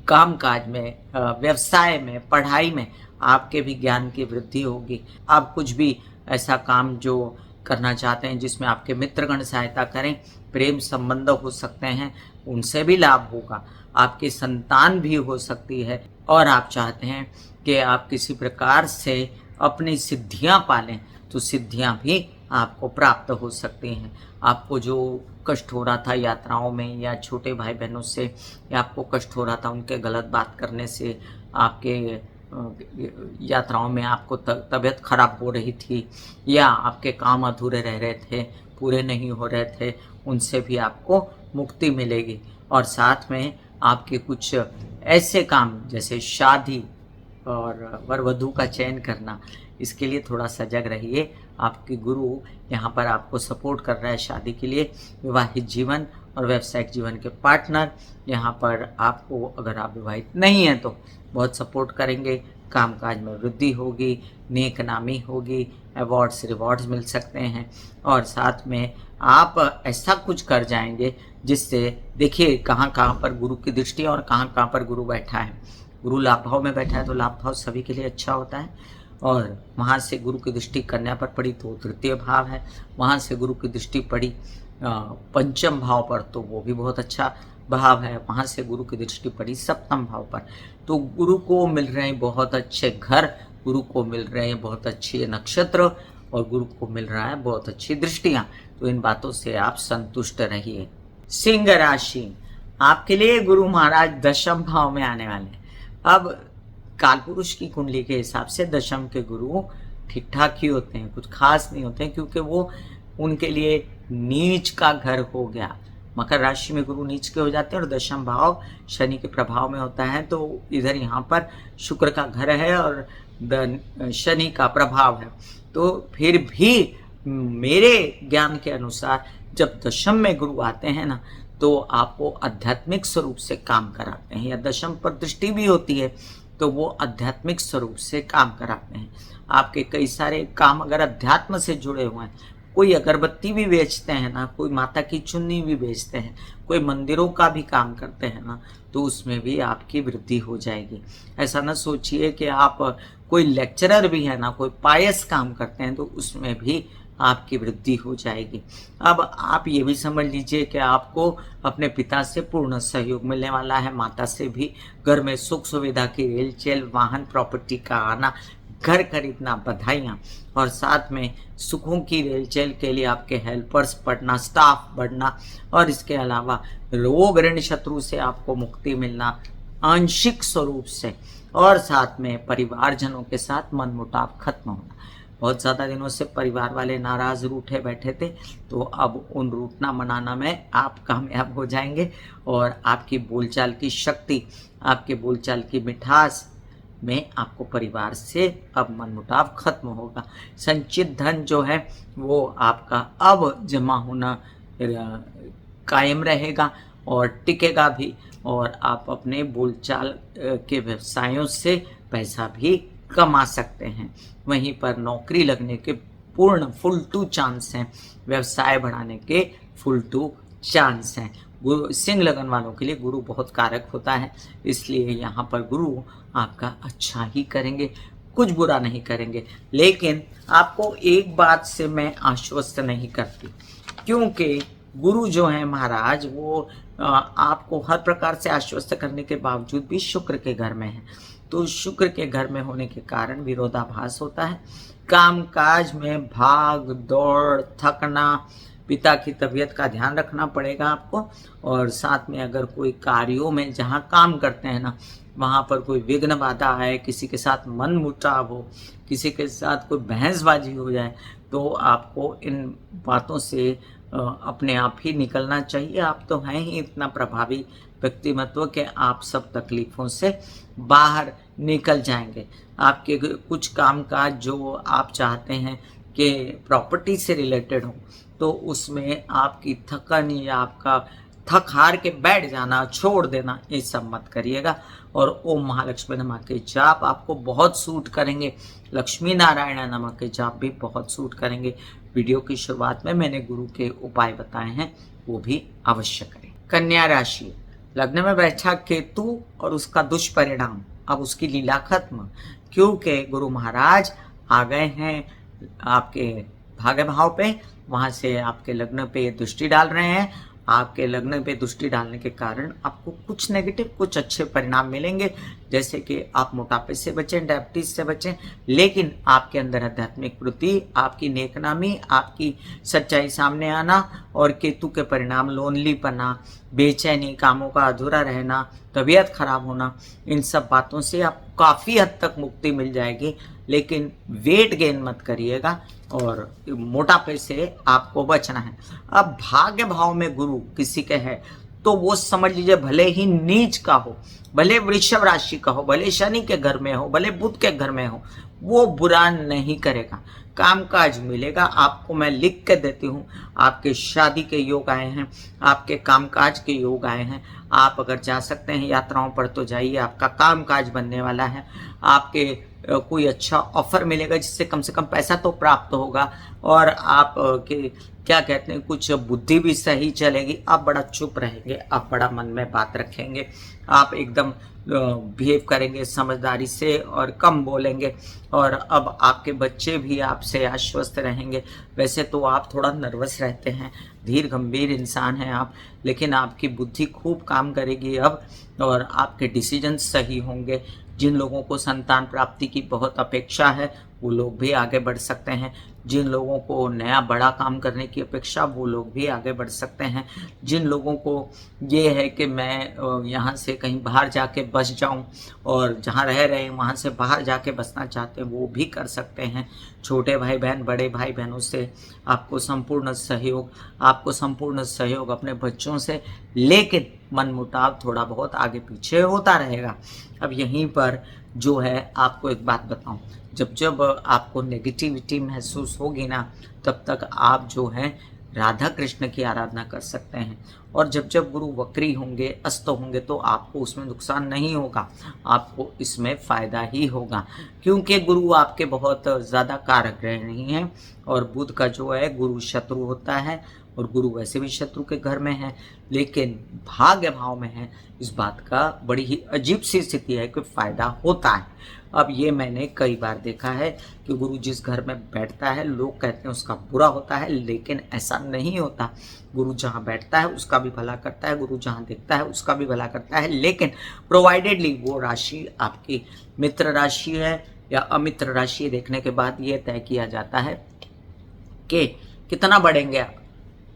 कामकाज में, व्यवसाय में, पढ़ाई में आपके भी ज्ञान की वृद्धि होगी। आप कुछ भी ऐसा काम जो करना चाहते हैं जिसमें आपके मित्रगण सहायता करें, प्रेम संबंध हो सकते हैं, उनसे भी लाभ होगा। आपकी संतान भी हो सकती है, और आप चाहते हैं कि आप किसी प्रकार से अपनी सिद्धियां पालें, तो सिद्धियां भी आपको प्राप्त हो सकती हैं। आपको जो कष्ट हो रहा था यात्राओं में, या छोटे भाई बहनों से या आपको कष्ट हो रहा था उनके गलत बात करने से, आपके यात्राओं में आपको तबीयत खराब हो रही थी, या आपके काम अधूरे रह रहे थे, पूरे नहीं हो रहे थे, उनसे भी आपको मुक्ति मिलेगी। और साथ में आपके कुछ ऐसे काम जैसे शादी और वर वधू का चयन करना, इसके लिए थोड़ा सजग रहिए। आपके गुरु यहाँ पर आपको सपोर्ट कर रहा है शादी के लिए। विवाहित जीवन और व्यावसायिक जीवन के पार्टनर यहाँ पर आपको, अगर आप विवाहित नहीं हैं तो बहुत सपोर्ट करेंगे। कामकाज में वृद्धि होगी, नेक नामी होगी, अवार्ड्स रिवॉर्ड्स मिल सकते हैं, और साथ में आप ऐसा कुछ कर जाएंगे जिससे, देखिए कहाँ कहाँ पर गुरु की दृष्टि और कहाँ कहाँ पर गुरु बैठा है। गुरु लाभ भाव में बैठा है तो लाभ भाव सभी के लिए अच्छा होता है, और वहाँ से गुरु की दृष्टि कन्या पर पड़ी तो तृतीय भाव है, वहाँ से गुरु की दृष्टि पड़ी पंचम भाव पर तो वो भी बहुत अच्छा भाव है, वहाँ से गुरु की दृष्टि पड़ी सप्तम भाव पर। तो गुरु को मिल रहे हैं बहुत अच्छे घर, गुरु को मिल रहे हैं बहुत अच्छे नक्षत्र, और गुरु को मिल रहा है बहुत अच्छी दृष्टियां, तो इन बातों से आप संतुष्ट रहिए। सिंह राशि, आपके लिए गुरु महाराज दशम भाव में आने वाले हैं। अब कालपुरुष की कुंडली के हिसाब से दशम के गुरु ठीक ठाक ही होते हैं, कुछ खास नहीं होते हैं, क्योंकि वो उनके लिए नीच का घर हो गया। मकर राशि में गुरु नीच के हो जाते हैं और दशम भाव शनि के प्रभाव में होता है, तो इधर यहाँ पर शुक्र का घर है और शनि का प्रभाव है। तो फिर भी मेरे ज्ञान के अनुसार जब दशम में गुरु आते हैं ना, तो आपको आध्यात्मिक स्वरूप से काम कराते हैं, या दशम पर दृष्टि भी होती है तो वो आध्यात्मिक स्वरूप से काम कराते हैं। आपके कई सारे काम अगर अध्यात्म से जुड़े हुए हैं, कोई अगरबत्ती भी बेचते हैं ना, कोई माता की चुन्नी भी बेचते हैं, कोई मंदिरों का भी काम करते हैं ना, तो उसमें भी आपकी वृद्धि हो जाएगी। ऐसा ना सोचिए कि आप कोई लेक्चरर भी है ना, कोई पायस काम करते हैं, तो उसमें भी आपकी वृद्धि हो जाएगी। अब आप ये भी समझ लीजिए कि आपको अपने पिता से पूर्ण सहयोग मिलने वाला है, माता से भी। घर में सुख सुविधा की रेलचेल, वाहन प्रॉपर्टी का आना, घर खरीदना, बधाइयाँ, और साथ में सुखों की रेलचेल के लिए आपके हेल्पर्स बढ़ना, स्टाफ बढ़ना, और इसके अलावा रोग ऋण शत्रु से आपको मुक्ति मिलना आंशिक स्वरूप से, और साथ में परिवारजनों के साथ मनमुटाव खत्म होना। बहुत ज़्यादा दिनों से परिवार वाले नाराज रूठे बैठे थे, तो अब उन रूठना मनाना में आप कामयाब हो जाएंगे, और आपकी बोलचाल की शक्ति, आपके बोलचाल की मिठास में आपको परिवार से अब मनमुटाव खत्म होगा। संचित धन जो है वो आपका अब जमा होना कायम रहेगा और टिकेगा भी, और आप अपने बोलचाल के व्यवसायों से पैसा भी कमा सकते हैं। वहीं पर नौकरी लगने के पूर्ण फुल टू चांस हैं, व्यवसाय बढ़ाने के फुल टू चांस हैं। गुरु सिंह लगन वालों के लिए गुरु बहुत कारक होता है, इसलिए यहाँ पर गुरु आपका अच्छा ही करेंगे, कुछ बुरा नहीं करेंगे। लेकिन आपको एक बात से मैं आश्वस्त नहीं करती, क्योंकि गुरु जो है महाराज वो आपको हर प्रकार से आश्वस्त करने के बावजूद भी शुक्र के घर में है, तो शुक्र के घर में होने के कारण विरोधाभास होता है। कामकाज में भाग दौड़, थकना, पिता की तबीयत का ध्यान रखना पड़ेगा आपको, और साथ में अगर कोई कार्यों में जहाँ काम करते हैं ना, वहाँ पर कोई विघ्न बाधा है, किसी के साथ मन मुटाव हो, किसी के साथ कोई बहसबाजी हो जाए, तो आपको इन बातों से अपने आप ही निकलना चाहिए। आप तो हैं ही इतना प्रभावी व्यक्तिमत्व के आप सब तकलीफ़ों से बाहर निकल जाएंगे। आपके कुछ कामकाज जो आप चाहते हैं कि प्रॉपर्टी से रिलेटेड हो, तो उसमें आपकी थकन या आपका थक हार के बैठ जाना, छोड़ देना, ये सब मत करिएगा। और ओम महालक्ष्मी नमः के जाप आपको बहुत सूट करेंगे, लक्ष्मी नारायण नमः के जाप भी बहुत सूट करेंगे। वीडियो की शुरुआत में मैंने गुरु के उपाय बताए हैं, वो भी अवश्य करें। कन्या राशि, लग्न में बैठा केतु और उसका दुष्परिणाम, अब उसकी लीला खत्म, क्योंकि गुरु महाराज आ गए हैं आपके भाग्य भाव पे, वहां से आपके लग्न पे दृष्टि डाल रहे हैं। आपके लग्न पे दृष्टि डालने के कारण आपको कुछ नेगेटिव, कुछ अच्छे परिणाम मिलेंगे, जैसे कि आप मोटापे से बचें, डायबिटीज से बचें, लेकिन आपके अंदर आध्यात्मिक वृद्धि, आपकी नेकनामी, आपकी सच्चाई सामने आना, और केतु के परिणाम लोनलीपना, बेचैनी, कामों का अधूरा रहना, तबीयत खराब होना, इन सब बातों से आपको काफ़ी हद तक मुक्ति मिल जाएगी। लेकिन वेट गेन मत करिएगा और मोटापे से आपको बचना है। अब भाग्य भाव में गुरु किसी के है तो वो समझ लीजिए, भले ही नीच का हो, भले वृषभ राशि का हो, भले शनि के घर में हो, भले बुध के घर में हो, वो बुरा नहीं करेगा, कामकाज मिलेगा। आपको मैं लिख के देती हूँ, आपके शादी के योग आए हैं, आपके कामकाज के योग आए हैं। आप अगर जा सकते हैं यात्राओं पर तो जाइए, आपका कामकाज बनने वाला है। आपके कोई अच्छा ऑफर मिलेगा जिससे कम से कम पैसा तो प्राप्त होगा, और आप के क्या कहते हैं, कुछ बुद्धि भी सही चलेगी। आप बड़ा चुप रहेंगे, आप बड़ा मन में बात रखेंगे, आप एकदम बिहेव करेंगे समझदारी से और कम बोलेंगे, और अब आपके बच्चे भी आपसे आश्वस्त रहेंगे। वैसे तो आप थोड़ा नर्वस रहते हैं, धीर गंभीर इंसान हैं आप, लेकिन आपकी बुद्धि खूब काम करेगी अब, और आपके डिसीजन सही होंगे। जिन लोगों को संतान प्राप्ति की बहुत अपेक्षा है वो लोग भी आगे बढ़ सकते हैं। जिन लोगों को नया बड़ा काम करने की अपेक्षा, वो लोग भी आगे बढ़ सकते हैं। जिन लोगों को ये है कि मैं यहाँ से कहीं बाहर जाके बस जाऊँ और जहाँ रह रहे हैं वहाँ से बाहर जाके बसना चाहते हैं, वो भी कर सकते हैं। छोटे भाई बहन, बड़े भाई बहनों से आपको संपूर्ण सहयोग अपने बच्चों से, लेकिन मनमुटाव थोड़ा बहुत आगे पीछे होता रहेगा। अब यहीं पर जो है आपको एक बात बताऊं, जब आपको नेगेटिविटी महसूस होगी ना, तब तक आप जो है राधा कृष्ण की आराधना कर सकते हैं। और जब गुरु वक्री होंगे, अस्त होंगे, तो आपको उसमें नुकसान नहीं होगा, आपको इसमें फ़ायदा ही होगा, क्योंकि गुरु आपके बहुत ज़्यादा कारक ग्रह नहीं हैं। और बुध का जो है गुरु शत्रु होता है, और गुरु वैसे भी शत्रु के घर में है, लेकिन भाग्य भाव में है। इस बात का बड़ी ही अजीब सी स्थिति है कि फ़ायदा होता है। अब ये मैंने कई बार देखा है कि गुरु जिस घर में बैठता है, लोग कहते हैं उसका बुरा होता है, लेकिन ऐसा नहीं होता। गुरु जहाँ बैठता है उसका भी भला करता है, गुरु जहाँ देखता है उसका भी भला करता है, लेकिन प्रोवाइडेडली वो राशि आपकी मित्र राशि है या अमित्र राशि, देखने के बाद ये तय किया जाता है कि कितना बढ़ेंगे आप।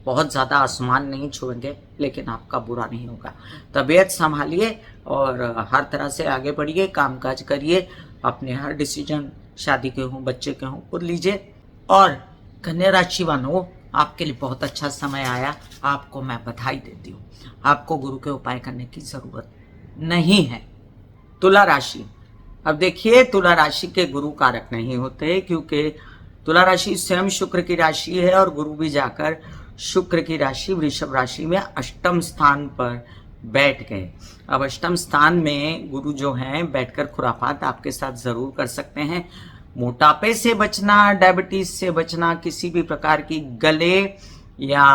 बहुत ज़्यादा आसमान नहीं छुएंगे, लेकिन आपका बुरा नहीं होगा। तबीयत संभालिए और हर तरह से आगे बढ़िए, कामकाज करिए, अपने हर डिसीजन, शादी के हों, बच्चे के हों, खुद लीजिए। और कन्या राशि वालों, आपके लिए बहुत अच्छा समय आया, आपको मैं बधाई देती हूँ। आपको गुरु के उपाय करने की ज़रूरत नहीं है। तुला राशि, अब देखिए, तुला राशि के गुरु कारक नहीं होते, क्योंकि तुला राशि स्वयं शुक्र की राशि है, और गुरु भी जाकर शुक्र की राशि वृषभ राशि में अष्टम स्थान पर बैठ गए। अब अष्टम स्थान में गुरु जो हैं बैठकर खुराफात आपके साथ जरूर कर सकते हैं। मोटापे से बचना, डायबिटीज से बचना, किसी भी प्रकार की गले या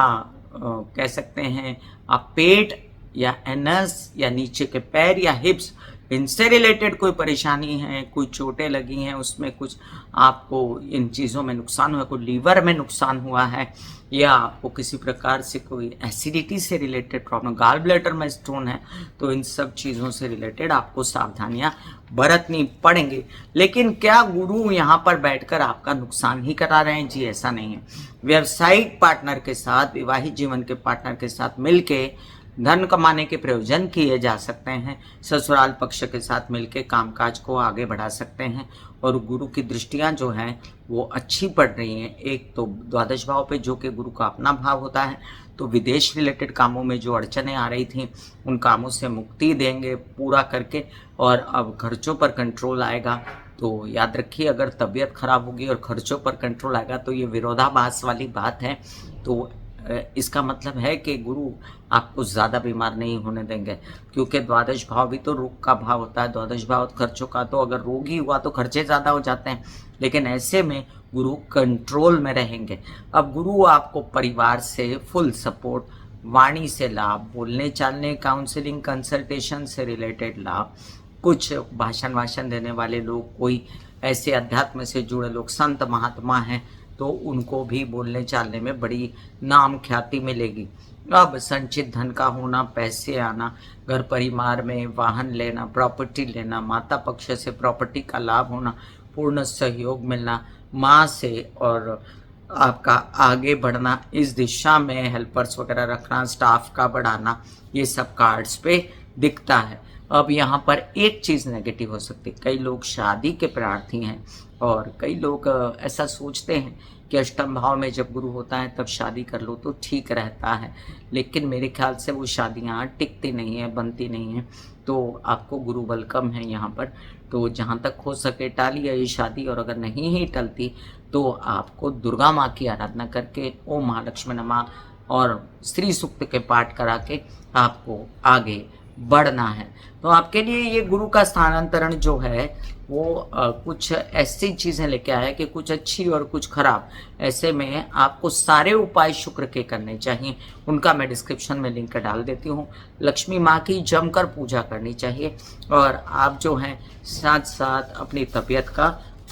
कह सकते हैं आप पेट या एनस या नीचे के पैर या हिप्स, इनसे रिलेटेड कोई परेशानी है, कोई चोटें लगी हैं, उसमें कुछ आपको इन चीज़ों में नुकसान हुआ, कोई लीवर में नुकसान हुआ है, या आपको किसी प्रकार से कोई एसिडिटी से रिलेटेड प्रॉब्लम, गाल ब्लैडर में स्टोन है, तो इन सब चीज़ों से रिलेटेड आपको सावधानियां बरतनी पड़ेंगी। लेकिन क्या गुरु यहाँ पर बैठकर आपका नुकसान ही करा रहे हैं? जी ऐसा नहीं है। व्यावसायिक पार्टनर के साथ, विवाहित जीवन के पार्टनर के साथ मिलके धन कमाने के प्रयोजन किए जा सकते हैं। ससुराल पक्ष के साथ मिलकर कामकाज को आगे बढ़ा सकते हैं, और गुरु की दृष्टियां जो हैं वो अच्छी पड़ रही हैं। एक तो द्वादश भाव पे, जो कि गुरु का अपना भाव होता है, तो विदेश रिलेटेड कामों में जो अड़चनें आ रही थी, उन कामों से मुक्ति देंगे पूरा करके, और अब खर्चों पर कंट्रोल आएगा। तो याद रखिए, अगर तबीयत खराब होगी और खर्चों पर कंट्रोल आएगा, तो ये विरोधाभास वाली बात है। तो इसका मतलब है कि गुरु आपको ज़्यादा बीमार नहीं होने देंगे, क्योंकि द्वादश भाव भी तो रोग का भाव होता है, द्वादश भाव खर्चों का। तो अगर रोग ही हुआ तो खर्चे ज़्यादा हो जाते हैं, लेकिन ऐसे में गुरु कंट्रोल में रहेंगे। अब गुरु आपको परिवार से फुल सपोर्ट, वाणी से लाभ, बोलने चालने, काउंसलिंग, कंसल्टेशन से रिलेटेड लाभ, कुछ भाषण देने वाले लोग, कोई ऐसे अध्यात्म से जुड़े लोग, संत महात्मा हैं, तो उनको भी बोलने चालने में बड़ी नाम ख्याति मिलेगी। अब संचित धन का होना, पैसे आना, घर परिवार में वाहन लेना, प्रॉपर्टी लेना, माता पक्ष से प्रॉपर्टी का लाभ होना, पूर्ण सहयोग मिलना माँ से, और आपका आगे बढ़ना इस दिशा में, हेल्पर्स वगैरह रखना, स्टाफ का बढ़ाना, ये सब कार्ड्स पे दिखता है। अब यहाँ पर एक चीज़ नेगेटिव हो सकती है, कई लोग शादी के प्रार्थी हैं, और कई लोग ऐसा सोचते हैं कि अष्टम भाव में जब गुरु होता है तब शादी कर लो तो ठीक रहता है, लेकिन मेरे ख्याल से वो शादियाँ टिकती नहीं है, बनती नहीं है। तो आपको गुरु बल कम है यहाँ पर, तो जहाँ तक हो सके टालिए ये शादी, और अगर नहीं ही टलती तो आपको दुर्गा माँ की आराधना करके, ओम महालक्ष्मी नमः और श्री सूक्त के पाठ करा के आपको आगे बढ़ना है। तो आपके लिए ये गुरु का स्थानांतरण जो है वो कुछ ऐसी चीज़ें लेके आया कि कुछ अच्छी और कुछ खराब। ऐसे में आपको सारे उपाय शुक्र के करने चाहिए, उनका मैं डिस्क्रिप्शन में लिंक डाल देती हूँ। लक्ष्मी माँ की जमकर पूजा करनी चाहिए, और आप जो हैं साथ साथ अपनी तबीयत का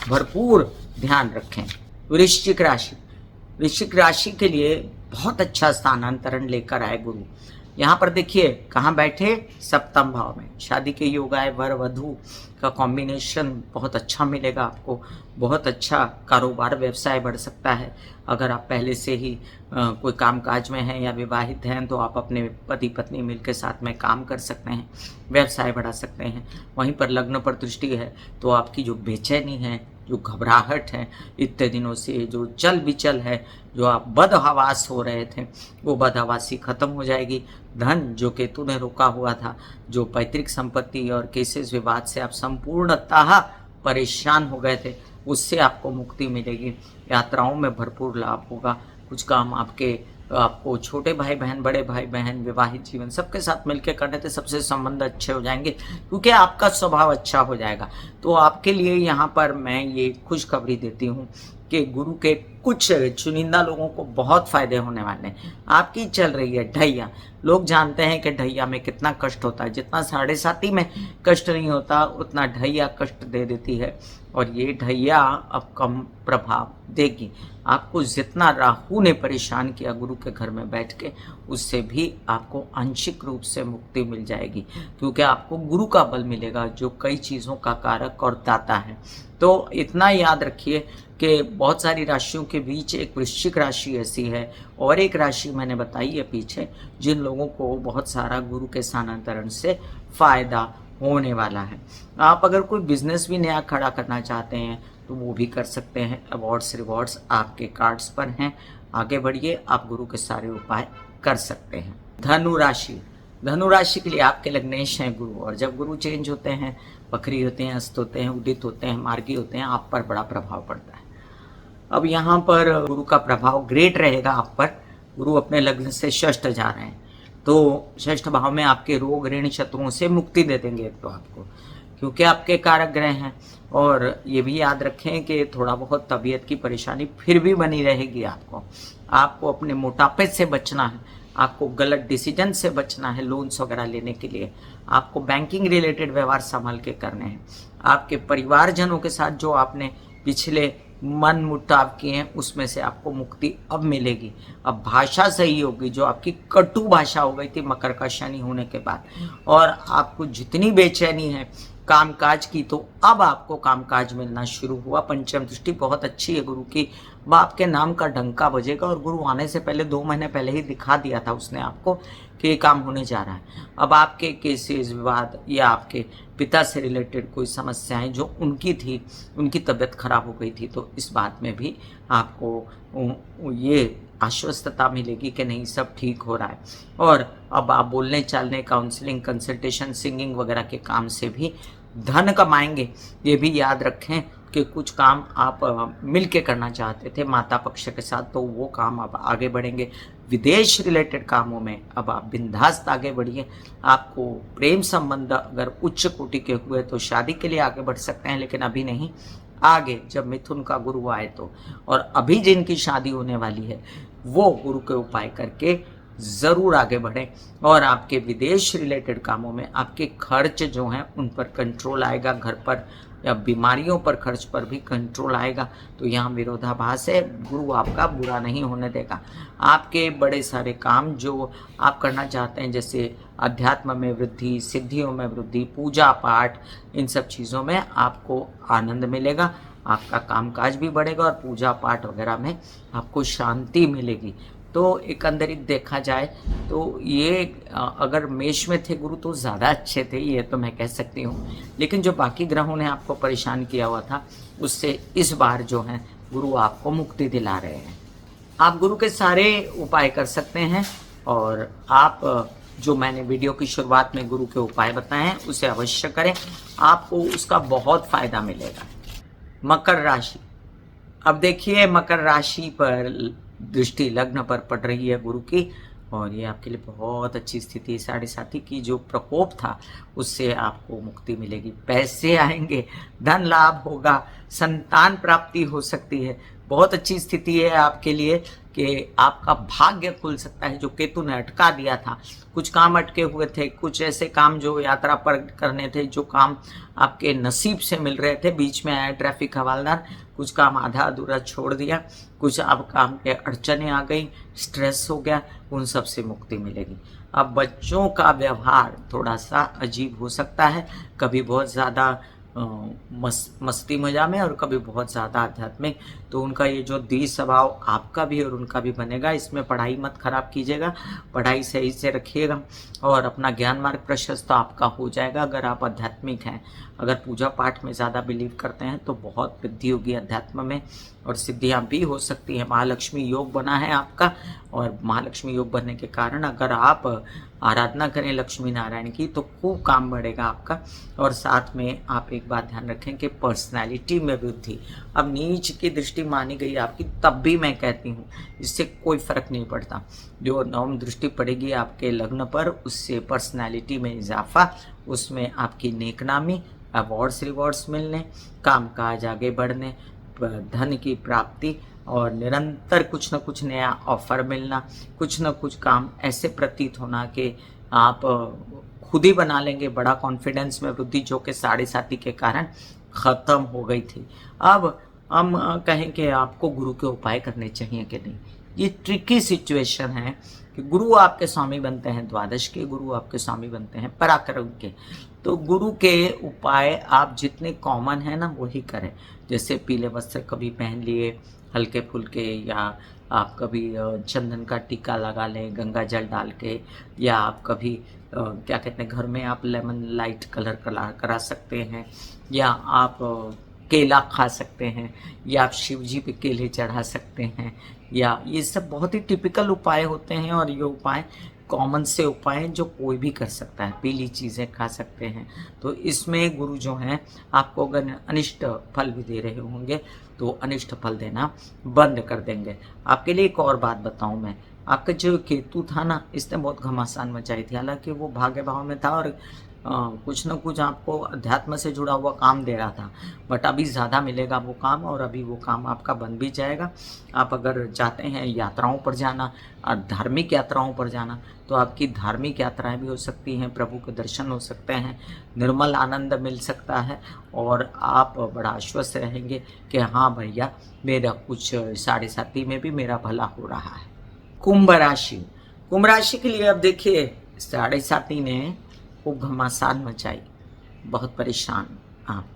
भरपूर ध्यान रखें। वृश्चिक राशि के लिए बहुत अच्छा स्थानांतरण लेकर आए गुरु। यहाँ पर देखिए कहाँ बैठे, सप्तम भाव में। शादी के योग आए, वर वधू का कॉम्बिनेशन बहुत अच्छा मिलेगा आपको। बहुत अच्छा कारोबार व्यवसाय बढ़ सकता है। अगर आप पहले से ही कोई कामकाज में हैं या विवाहित हैं तो आप अपने पति पत्नी मिलकर साथ में काम कर सकते हैं, व्यवसाय बढ़ा सकते हैं। वहीं पर लग्न पर दृष्टि है तो आपकी जो बेचैनी है, जो घबराहट है, इतने दिनों से जो चल बिचल है, जो आप बदहवास हो रहे थे, वो बदहवासी खत्म हो जाएगी। धन जो केतु ने रोका हुआ था, जो पैतृक संपत्ति और केसेस विवाद से आप संपूर्णतः परेशान हो गए थे, उससे आपको मुक्ति मिलेगी। यात्राओं में भरपूर लाभ होगा। कुछ काम आपको छोटे भाई बहन, बड़े भाई बहन, विवाहित जीवन सबके साथ मिलकर करने से सबसे संबंध अच्छे हो जाएंगे, क्योंकि आपका स्वभाव अच्छा हो जाएगा। तो आपके लिए यहाँ पर मैं ये खुशखबरी देती हूँ कि गुरु के कुछ चुनिंदा लोगों को बहुत फायदे होने वाले हैं। आपकी चल रही है ढैया। लोग जानते हैं कि ढैया में कितना कष्ट होता है। जितना साढ़े साथी में कष्ट नहीं होता, उतना ढैया कष्ट दे देती है। और ये ढैया अब कम प्रभाव देगी। आपको जितना राहु ने परेशान किया गुरु के घर में बैठ के, उससे भी आपको आंशिक रूप से मुक्ति मिल जाएगी, क्योंकि आपको गुरु का बल मिलेगा जो कई चीज़ों का कारक और दाता है। तो इतना याद रखिए कि बहुत सारी राशियों के बीच एक वृश्चिक राशि ऐसी है और एक राशि मैंने बताई है पीछे, जिन लोगों को बहुत सारा गुरु के स्थानांतरण से फायदा होने वाला है। आप अगर कोई बिजनेस भी नया खड़ा करना चाहते हैं तो वो भी कर सकते हैं। अवार्ड्स रिवॉर्ड्स आपके कार्ड्स पर हैं। आगे बढ़िए, आप गुरु के सारे उपाय कर सकते हैं। धनु राशि, धनु राशि के लिए आपके लग्नेश हैं गुरु, और जब गुरु चेंज होते हैं, बकरी होते हैं, अस्त होते हैं, उदित होते हैं, मार्गी होते हैं, आप पर बड़ा प्रभाव पड़ता है। अब यहाँ पर गुरु का प्रभाव ग्रेट रहेगा आप पर। गुरु अपने लग्न से षष्ठ जा रहे हैं, तो षष्ठ भाव में आपके रोग ऋण शत्रुओं से मुक्ति दे देंगे तो आपको, क्योंकि आपके कारक ग्रह हैं। और ये भी याद रखें कि थोड़ा बहुत तबीयत की परेशानी फिर भी बनी रहेगी। आपको अपने मोटापे से बचना है, आपको गलत डिसीजन से बचना है। लोन्स वगैरह लेने के लिए आपको बैंकिंग रिलेटेड व्यवहार संभाल के करने हैं। आपके परिवारजनों के साथ जो आपने पिछले मन मुटाव किए हैं, उसमें से आपको मुक्ति अब मिलेगी। अब भाषा सही होगी। जो आपकी कटु भाषा हो गई थी मकर का शनि होने के बाद, और आपको जितनी बेचैनी है कामकाज की, तो अब आपको कामकाज मिलना शुरू हुआ। पंचम दृष्टि बहुत अच्छी है गुरु की। बाप के नाम का डंका बजेगा, और गुरु आने से पहले 2 महीने पहले ही दिखा दिया था उसने आपको कि ये काम होने जा रहा है। अब आपके केसेस विवाद या आपके पिता से रिलेटेड कोई समस्याएं जो उनकी थी, उनकी तबीयत खराब हो गई थी, तो इस बात में भी आपको ये आश्वस्तता मिलेगी कि नहीं, सब ठीक हो रहा है। और अब आप बोलने चालने, काउंसलिंग, कंसल्टेशन, सिंगिंग वगैरह के काम से भी धन कमाएंगे। ये भी याद रखें कि कुछ काम आप मिल के करना चाहते थे माता पक्ष के साथ, तो वो काम अब आगे बढ़ेंगे। विदेश रिलेटेड कामों में अब आप बिंदास्त आगे बढ़िए। आपको प्रेम संबंध अगर उच्च कोटि के हुए तो शादी के लिए आगे बढ़ सकते हैं, लेकिन अभी नहीं, आगे जब मिथुन का गुरु आए तो। और अभी जिनकी शादी होने वाली है वो गुरु के उपाय करके ज़रूर आगे बढ़ें। और आपके विदेश रिलेटेड कामों में आपके खर्च जो हैं उन पर कंट्रोल आएगा। घर पर या बीमारियों पर खर्च पर भी कंट्रोल आएगा। तो यहाँ विरोधाभास है, गुरु आपका बुरा नहीं होने देगा। आपके बड़े सारे काम जो आप करना चाहते हैं, जैसे अध्यात्म में वृद्धि, सिद्धियों में वृद्धि, पूजा पाठ, इन सब चीज़ों में आपको आनंद मिलेगा। आपका कामकाज भी बढ़ेगा और पूजा पाठ वगैरह में आपको शांति मिलेगी। तो एकंदरित देखा जाए तो ये अगर मेष में थे गुरु तो ज़्यादा अच्छे थे, ये तो मैं कह सकती हूँ। लेकिन जो बाकी ग्रहों ने आपको परेशान किया हुआ था, उससे इस बार जो है गुरु आपको मुक्ति दिला रहे हैं। आप गुरु के सारे उपाय कर सकते हैं, और आप जो मैंने वीडियो की शुरुआत में गुरु के उपाय बताए हैं उसे अवश्य करें, आपको उसका बहुत फायदा मिलेगा। मकर राशि, अब देखिए मकर राशि पर दृष्टि लग्न पर पड़ रही है गुरु की, और ये आपके लिए बहुत अच्छी स्थिति। साढ़े साथी की जो प्रकोप था उससे आपको मुक्ति मिलेगी। पैसे आएंगे, धन लाभ होगा, संतान प्राप्ति हो सकती है। बहुत अच्छी स्थिति है आपके लिए कि आपका भाग्य खुल सकता है। जो केतु ने अटका दिया था, कुछ काम अटके हुए थे, कुछ ऐसे काम जो यात्रा पर करने थे, जो काम आपके नसीब से मिल रहे थे, बीच में आया ट्रैफिक हवालदार, कुछ काम आधा अधूरा छोड़ दिया, कुछ अब काम के अड़चने आ गई, स्ट्रेस हो गया, उन सब से मुक्ति मिलेगी। अब बच्चों का व्यवहार थोड़ा सा अजीब हो सकता है, कभी बहुत ज़्यादा मस्ती मजा में और कभी बहुत ज़्यादा आध्यात्मिक। तो उनका ये जो द्वि स्वभाव आपका भी और उनका भी बनेगा। इसमें पढ़ाई मत खराब कीजिएगा, पढ़ाई सही से रखिएगा और अपना ज्ञान मार्ग प्रशस्त तो आपका हो जाएगा। अगर आप आध्यात्मिक हैं, अगर पूजा पाठ में ज़्यादा बिलीव करते हैं तो बहुत वृद्धि होगी अध्यात्म में और सिद्धियाँ भी हो सकती हैं। महालक्ष्मी योग बना है आपका और महालक्ष्मी योग बनने के कारण अगर आप आराधना करें लक्ष्मी नारायण की तो खूब काम बढ़ेगा आपका। और साथ में आप एक बात ध्यान रखें कि पर्सनैलिटी में वृद्धि। अब नीच की दृष्टि मानी गई आपकी, तब भी मैं कहती हूँ इससे कोई फर्क नहीं पड़ता। जो नवम दृष्टि पड़ेगी आपके लग्न पर, उससे पर्सनैलिटी में इजाफा, उसमें आपकी नेकनामी, अवार्ड्स रिवॉर्ड्स मिलने, कामकाज आगे बढ़ने, धन की प्राप्ति और निरंतर कुछ न कुछ नया ऑफर मिलना, कुछ न कुछ काम ऐसे प्रतीत होना कि आप खुद ही बना लेंगे। बड़ा कॉन्फिडेंस में वृद्धि जो कि 7.5 के कारण ख़त्म हो गई थी। अब हम कहें कि आपको गुरु के उपाय करने चाहिए कि नहीं। ये ट्रिकी सिचुएशन है कि गुरु आपके स्वामी बनते हैं द्वादश के, गुरु आपके स्वामी बनते हैं पराक्रम के। तो गुरु के उपाय आप जितने कॉमन है ना वही करें। जैसे पीले वस्त्र कभी पहन लिए हल्के फुल्के, या आप कभी चंदन का टीका लगा लें गंगा जल डाल के, या आप कभी क्या कहते हैं घर में आप लेमन लाइट कलर करा सकते हैं, या आप केला खा सकते हैं, या आप शिव जी पे केले चढ़ा सकते हैं। या ये सब बहुत ही टिपिकल उपाय होते हैं और ये उपाय कॉमन से उपाय हैं जो कोई भी कर सकता है। पीली चीज़ें खा सकते हैं। तो इसमें गुरु जो हैं आपको अगर अनिष्ट फल भी दे रहे होंगे तो अनिष्ट फल देना बंद कर देंगे। आपके लिए एक और बात बताऊं मैं, आपका जो केतु था ना, इसने बहुत घमासान मचाई थी। हालांकि वो भाग्य भाव में था और कुछ न कुछ आपको अध्यात्म से जुड़ा हुआ काम दे रहा था, बट अभी ज़्यादा मिलेगा वो काम और अभी वो काम आपका बन भी जाएगा। आप अगर चाहते हैं यात्राओं पर जाना और धार्मिक यात्राओं पर जाना तो आपकी धार्मिक यात्राएं भी हो सकती हैं, प्रभु के दर्शन हो सकते हैं, निर्मल आनंद मिल सकता है और आप बड़ा आश्वस्त रहेंगे कि हाँ भैया मेरा कुछ 7.5 में भी मेरा भला हो रहा है। कुंभ राशि, कुंभ राशि के लिए अब देखिए 7.5 ने खूब घमासान मचाई, बहुत परेशान आप,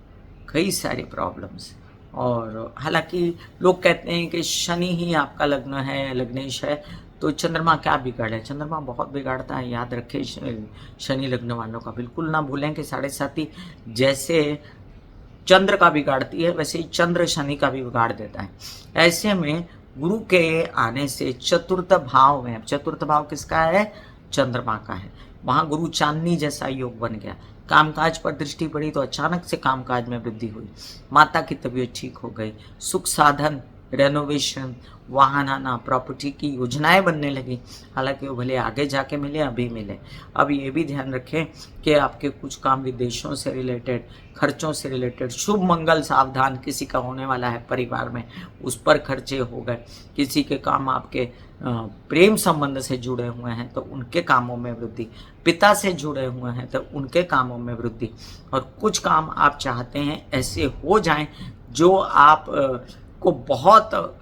कई सारे प्रॉब्लम्स। और हालांकि लोग कहते हैं कि शनि ही आपका लग्न है, लग्नेश है, तो चंद्रमा क्या बिगाड़े। चंद्रमा बहुत बिगाड़ता है, याद रखें शनि लग्न वालों का। बिल्कुल ना भूलें कि 7.5 जैसे चंद्र का बिगाड़ती है वैसे ही चंद्र शनि का भी बिगाड़ देता है। ऐसे में गुरु के आने से चतुर्थ भाव में, अब चतुर्थ भाव किसका है, चंद्रमा का है, वहाँ गुरु चांदनी जैसा योग बन गया। कामकाज पर दृष्टि पड़ी तो अचानक से कामकाज में वृद्धि हुई, माता की तबीयत ठीक हो गई, सुख साधन, रेनोवेशन, वाहन आना, प्रॉपर्टी की योजनाएं बनने लगी। हालांकि वो भले आगे जाके मिले, अभी मिले। अब ये भी ध्यान रखें कि आपके कुछ काम विदेशों से रिलेटेड, खर्चों से रिलेटेड, शुभ मंगल सावधान किसी का होने वाला है परिवार में, उस पर खर्चे हो गए। किसी के काम आपके प्रेम संबंध से जुड़े हुए हैं तो उनके कामों में वृद्धि, पिता से जुड़े हुए हैं तो उनके कामों में वृद्धि। और कुछ काम आप चाहते हैं ऐसे हो जाएं जो आप को बहुत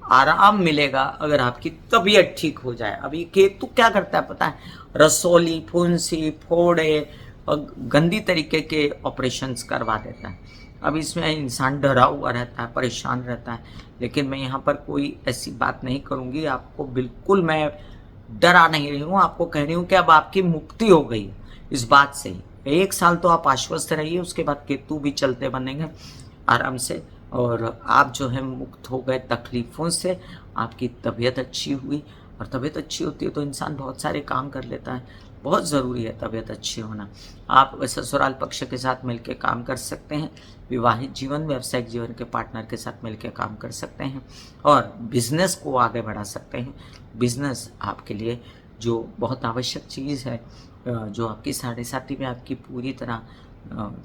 आराम मिलेगा अगर आपकी तबीयत ठीक हो जाए। अभी केतु क्या करता है पता है, रसोली, फुंसी, फोड़े और गंदी तरीके के ऑपरेशंस करवा देता है। अब इसमें इंसान डरा हुआ रहता है, परेशान रहता है। लेकिन मैं यहाँ पर कोई ऐसी बात नहीं करूँगी, आपको बिल्कुल मैं डरा नहीं रही हूँ, आपको कह रही हूँ कि अब आपकी मुक्ति हो गई इस बात से। 1 साल तो आप आश्वस्त रहिए, उसके बाद केतु भी चलते बनेंगे आराम से और आप जो है मुक्त हो गए तकलीफ़ों से, आपकी तबीयत अच्छी हुई। और तबीयत अच्छी होती है तो इंसान बहुत सारे काम कर लेता है, बहुत ज़रूरी है तबीयत अच्छी होना। आप ससुराल पक्ष के साथ मिलकर काम कर सकते हैं, विवाहित जीवन, व्यावसायिक जीवन के पार्टनर के साथ मिलकर काम कर सकते हैं और बिजनेस को आगे बढ़ा सकते हैं। बिजनेस आपके लिए जो बहुत आवश्यक चीज़ है, जो आपकी 7.5 में आपकी पूरी तरह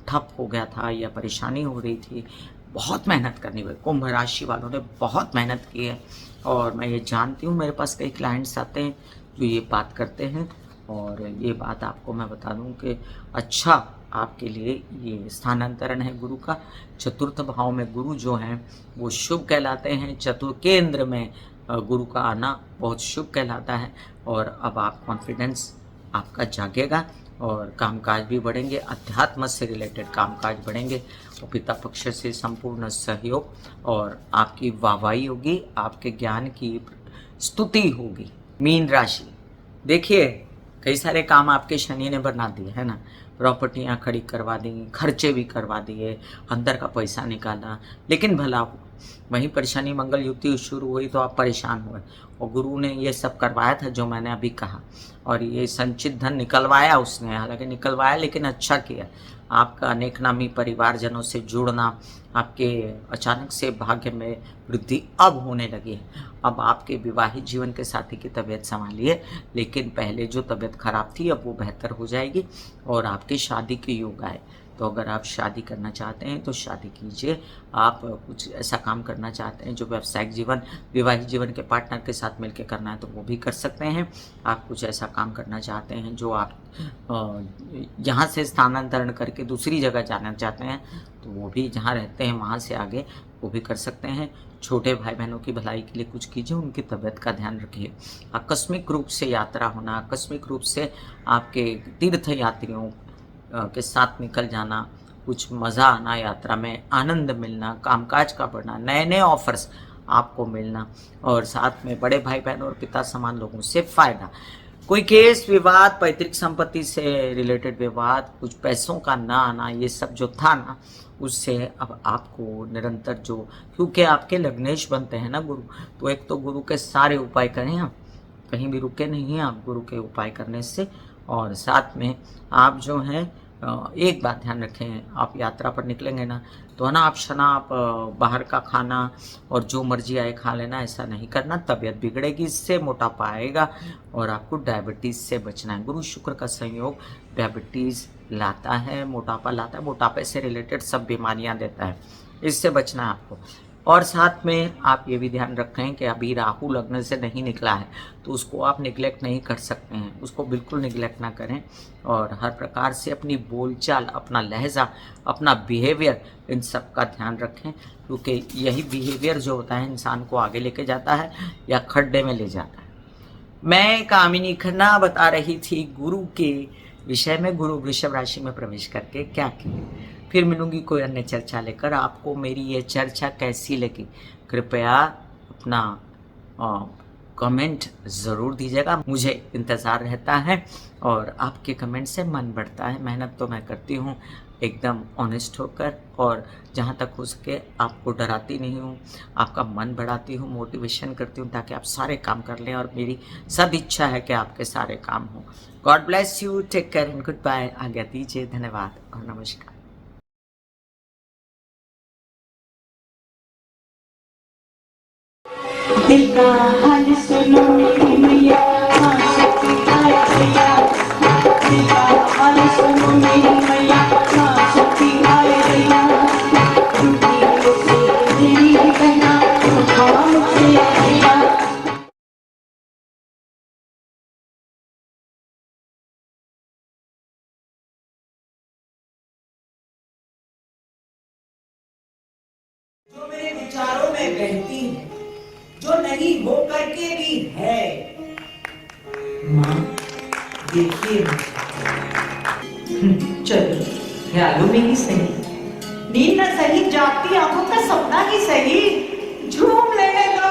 ठप हो गया था या परेशानी हो रही थी, बहुत मेहनत करनी हुई। कुंभ राशि वालों ने बहुत मेहनत की है और मैं ये जानती हूँ, मेरे पास कई क्लाइंट्स आते हैं जो ये बात करते हैं। और ये बात आपको मैं बता दूं कि अच्छा आपके लिए ये स्थानांतरण है गुरु का। चतुर्थ भाव में गुरु जो हैं वो शुभ कहलाते हैं, चतुर्थ केंद्र में गुरु का आना बहुत शुभ कहलाता है। और अब आप कॉन्फिडेंस आपका जागेगा और कामकाज भी बढ़ेंगे, अध्यात्म से रिलेटेड कामकाज बढ़ेंगे और पिता पक्ष से संपूर्ण सहयोग और आपकी वाहवाही होगी, आपके ज्ञान की स्तुति होगी। मीन राशि, देखिए कई सारे काम आपके शनि ने बना दिए है ना, प्रॉपर्टियाँ खड़ी करवा दी, खर्चे भी करवा दिए, अंदर का पैसा निकाला, लेकिन भला हुआ। वहीं पर शनि मंगल युति शुरू हुई तो आप परेशान हुए और गुरु ने ये सब करवाया था जो मैंने अभी कहा, और ये संचित धन निकलवाया उसने, हालांकि निकलवाया लेकिन अच्छा किया। आपका अनेक नामी परिवारजनों से जुड़ना, आपके अचानक से भाग्य में वृद्धि अब होने लगी है। अब आपके विवाहित जीवन के साथी की तबीयत संभालिए, लेकिन पहले जो तबीयत खराब थी अब वो बेहतर हो जाएगी और आपकी शादी के योग आए। तो अगर आप शादी करना चाहते हैं तो शादी कीजिए। आप कुछ ऐसा काम करना चाहते हैं जो व्यावसायिक जीवन, विवाहित जीवन के पार्टनर के साथ मिलकर करना है तो वो भी कर सकते हैं। आप कुछ ऐसा काम करना चाहते हैं जो आप यहाँ से स्थानांतरण करके दूसरी जगह जाना चाहते हैं तो वो भी जहाँ रहते हैं वहाँ से आगे वो भी कर सकते हैं। छोटे भाई बहनों की भलाई के लिए कुछ कीजिए, उनकी तबीयत का ध्यान रखिए। आकस्मिक रूप से यात्रा होना, आकस्मिक रूप से आपके तीर्थ यात्रियों के साथ निकल जाना, कुछ मज़ा आना, यात्रा में आनंद मिलना, कामकाज का बढ़ना, नए नए ऑफर्स आपको मिलना और साथ में बड़े भाई बहन और पिता समान लोगों से फ़ायदा। कोई केस विवाद, पैतृक संपत्ति से रिलेटेड विवाद, कुछ पैसों का ना आना, ये सब जो था ना उससे अब आपको निरंतर जो, क्योंकि आपके लग्नेश बनते हैं ना गुरु, तो एक तो गुरु के सारे उपाय करें आप, कहीं भी रुके नहीं हैं आप गुरु के उपाय करने से। और साथ में आप जो हैं एक बात ध्यान रखें, आप यात्रा पर निकलेंगे ना तो अनाप शनाप बाहर का खाना और जो मर्जी आए खा लेना, ऐसा नहीं करना, तबीयत बिगड़ेगी, इससे मोटापा आएगा और आपको डायबिटीज़ से बचना है। गुरु शुक्र का संयोग डायबिटीज़ लाता है, मोटापा लाता है, मोटापे से रिलेटेड सब बीमारियां देता है, इससे बचना है आपको। और साथ में आप ये भी ध्यान रखें कि अभी राहु लग्न से नहीं निकला है तो उसको आप निगलेक्ट नहीं कर सकते हैं, उसको बिल्कुल निगलेक्ट ना करें और हर प्रकार से अपनी बोलचाल, अपना लहजा, अपना बिहेवियर, इन सब का ध्यान रखें, क्योंकि यही बिहेवियर जो होता है इंसान को आगे लेके जाता है या खड्डे में ले जाता है। मैं कामिनी खन्ना बता रही थी गुरु के विषय में, गुरु वृषभ राशि में प्रवेश करके क्या किए। फिर मिलूंगी कोई अन्य चर्चा लेकर। आपको मेरी ये चर्चा कैसी लगी कृपया अपना कमेंट ज़रूर दीजिएगा, मुझे इंतज़ार रहता है और आपके कमेंट से मन बढ़ता है। मेहनत तो मैं करती हूँ एकदम ऑनेस्ट होकर और जहाँ तक हो सके आपको डराती नहीं हूँ, आपका मन बढ़ाती हूँ, मोटिवेशन करती हूँ ताकि आप सारे काम कर लें और मेरी सब इच्छा है कि आपके सारे काम हों। God bless you, take care and goodbye. आज्ञा दीजिए, धन्यवाद और नमस्कार। दिल का हाल सुनो मेरी मैया, हाँ शक्ति आए भैया। दिल का हाल सुनो मेरी मैया, हाँ शक्ति आए भैया। टूटी से तेरी बहना, हाँ मुझसे भैया। जो मेरे विचारों में बहती है, जो नहीं हो करके भी है, माँ देखिए चलो ख्यालों में ही सही, नींद न सही, जागती आंखों का सपना ही सही, झूम लेने दो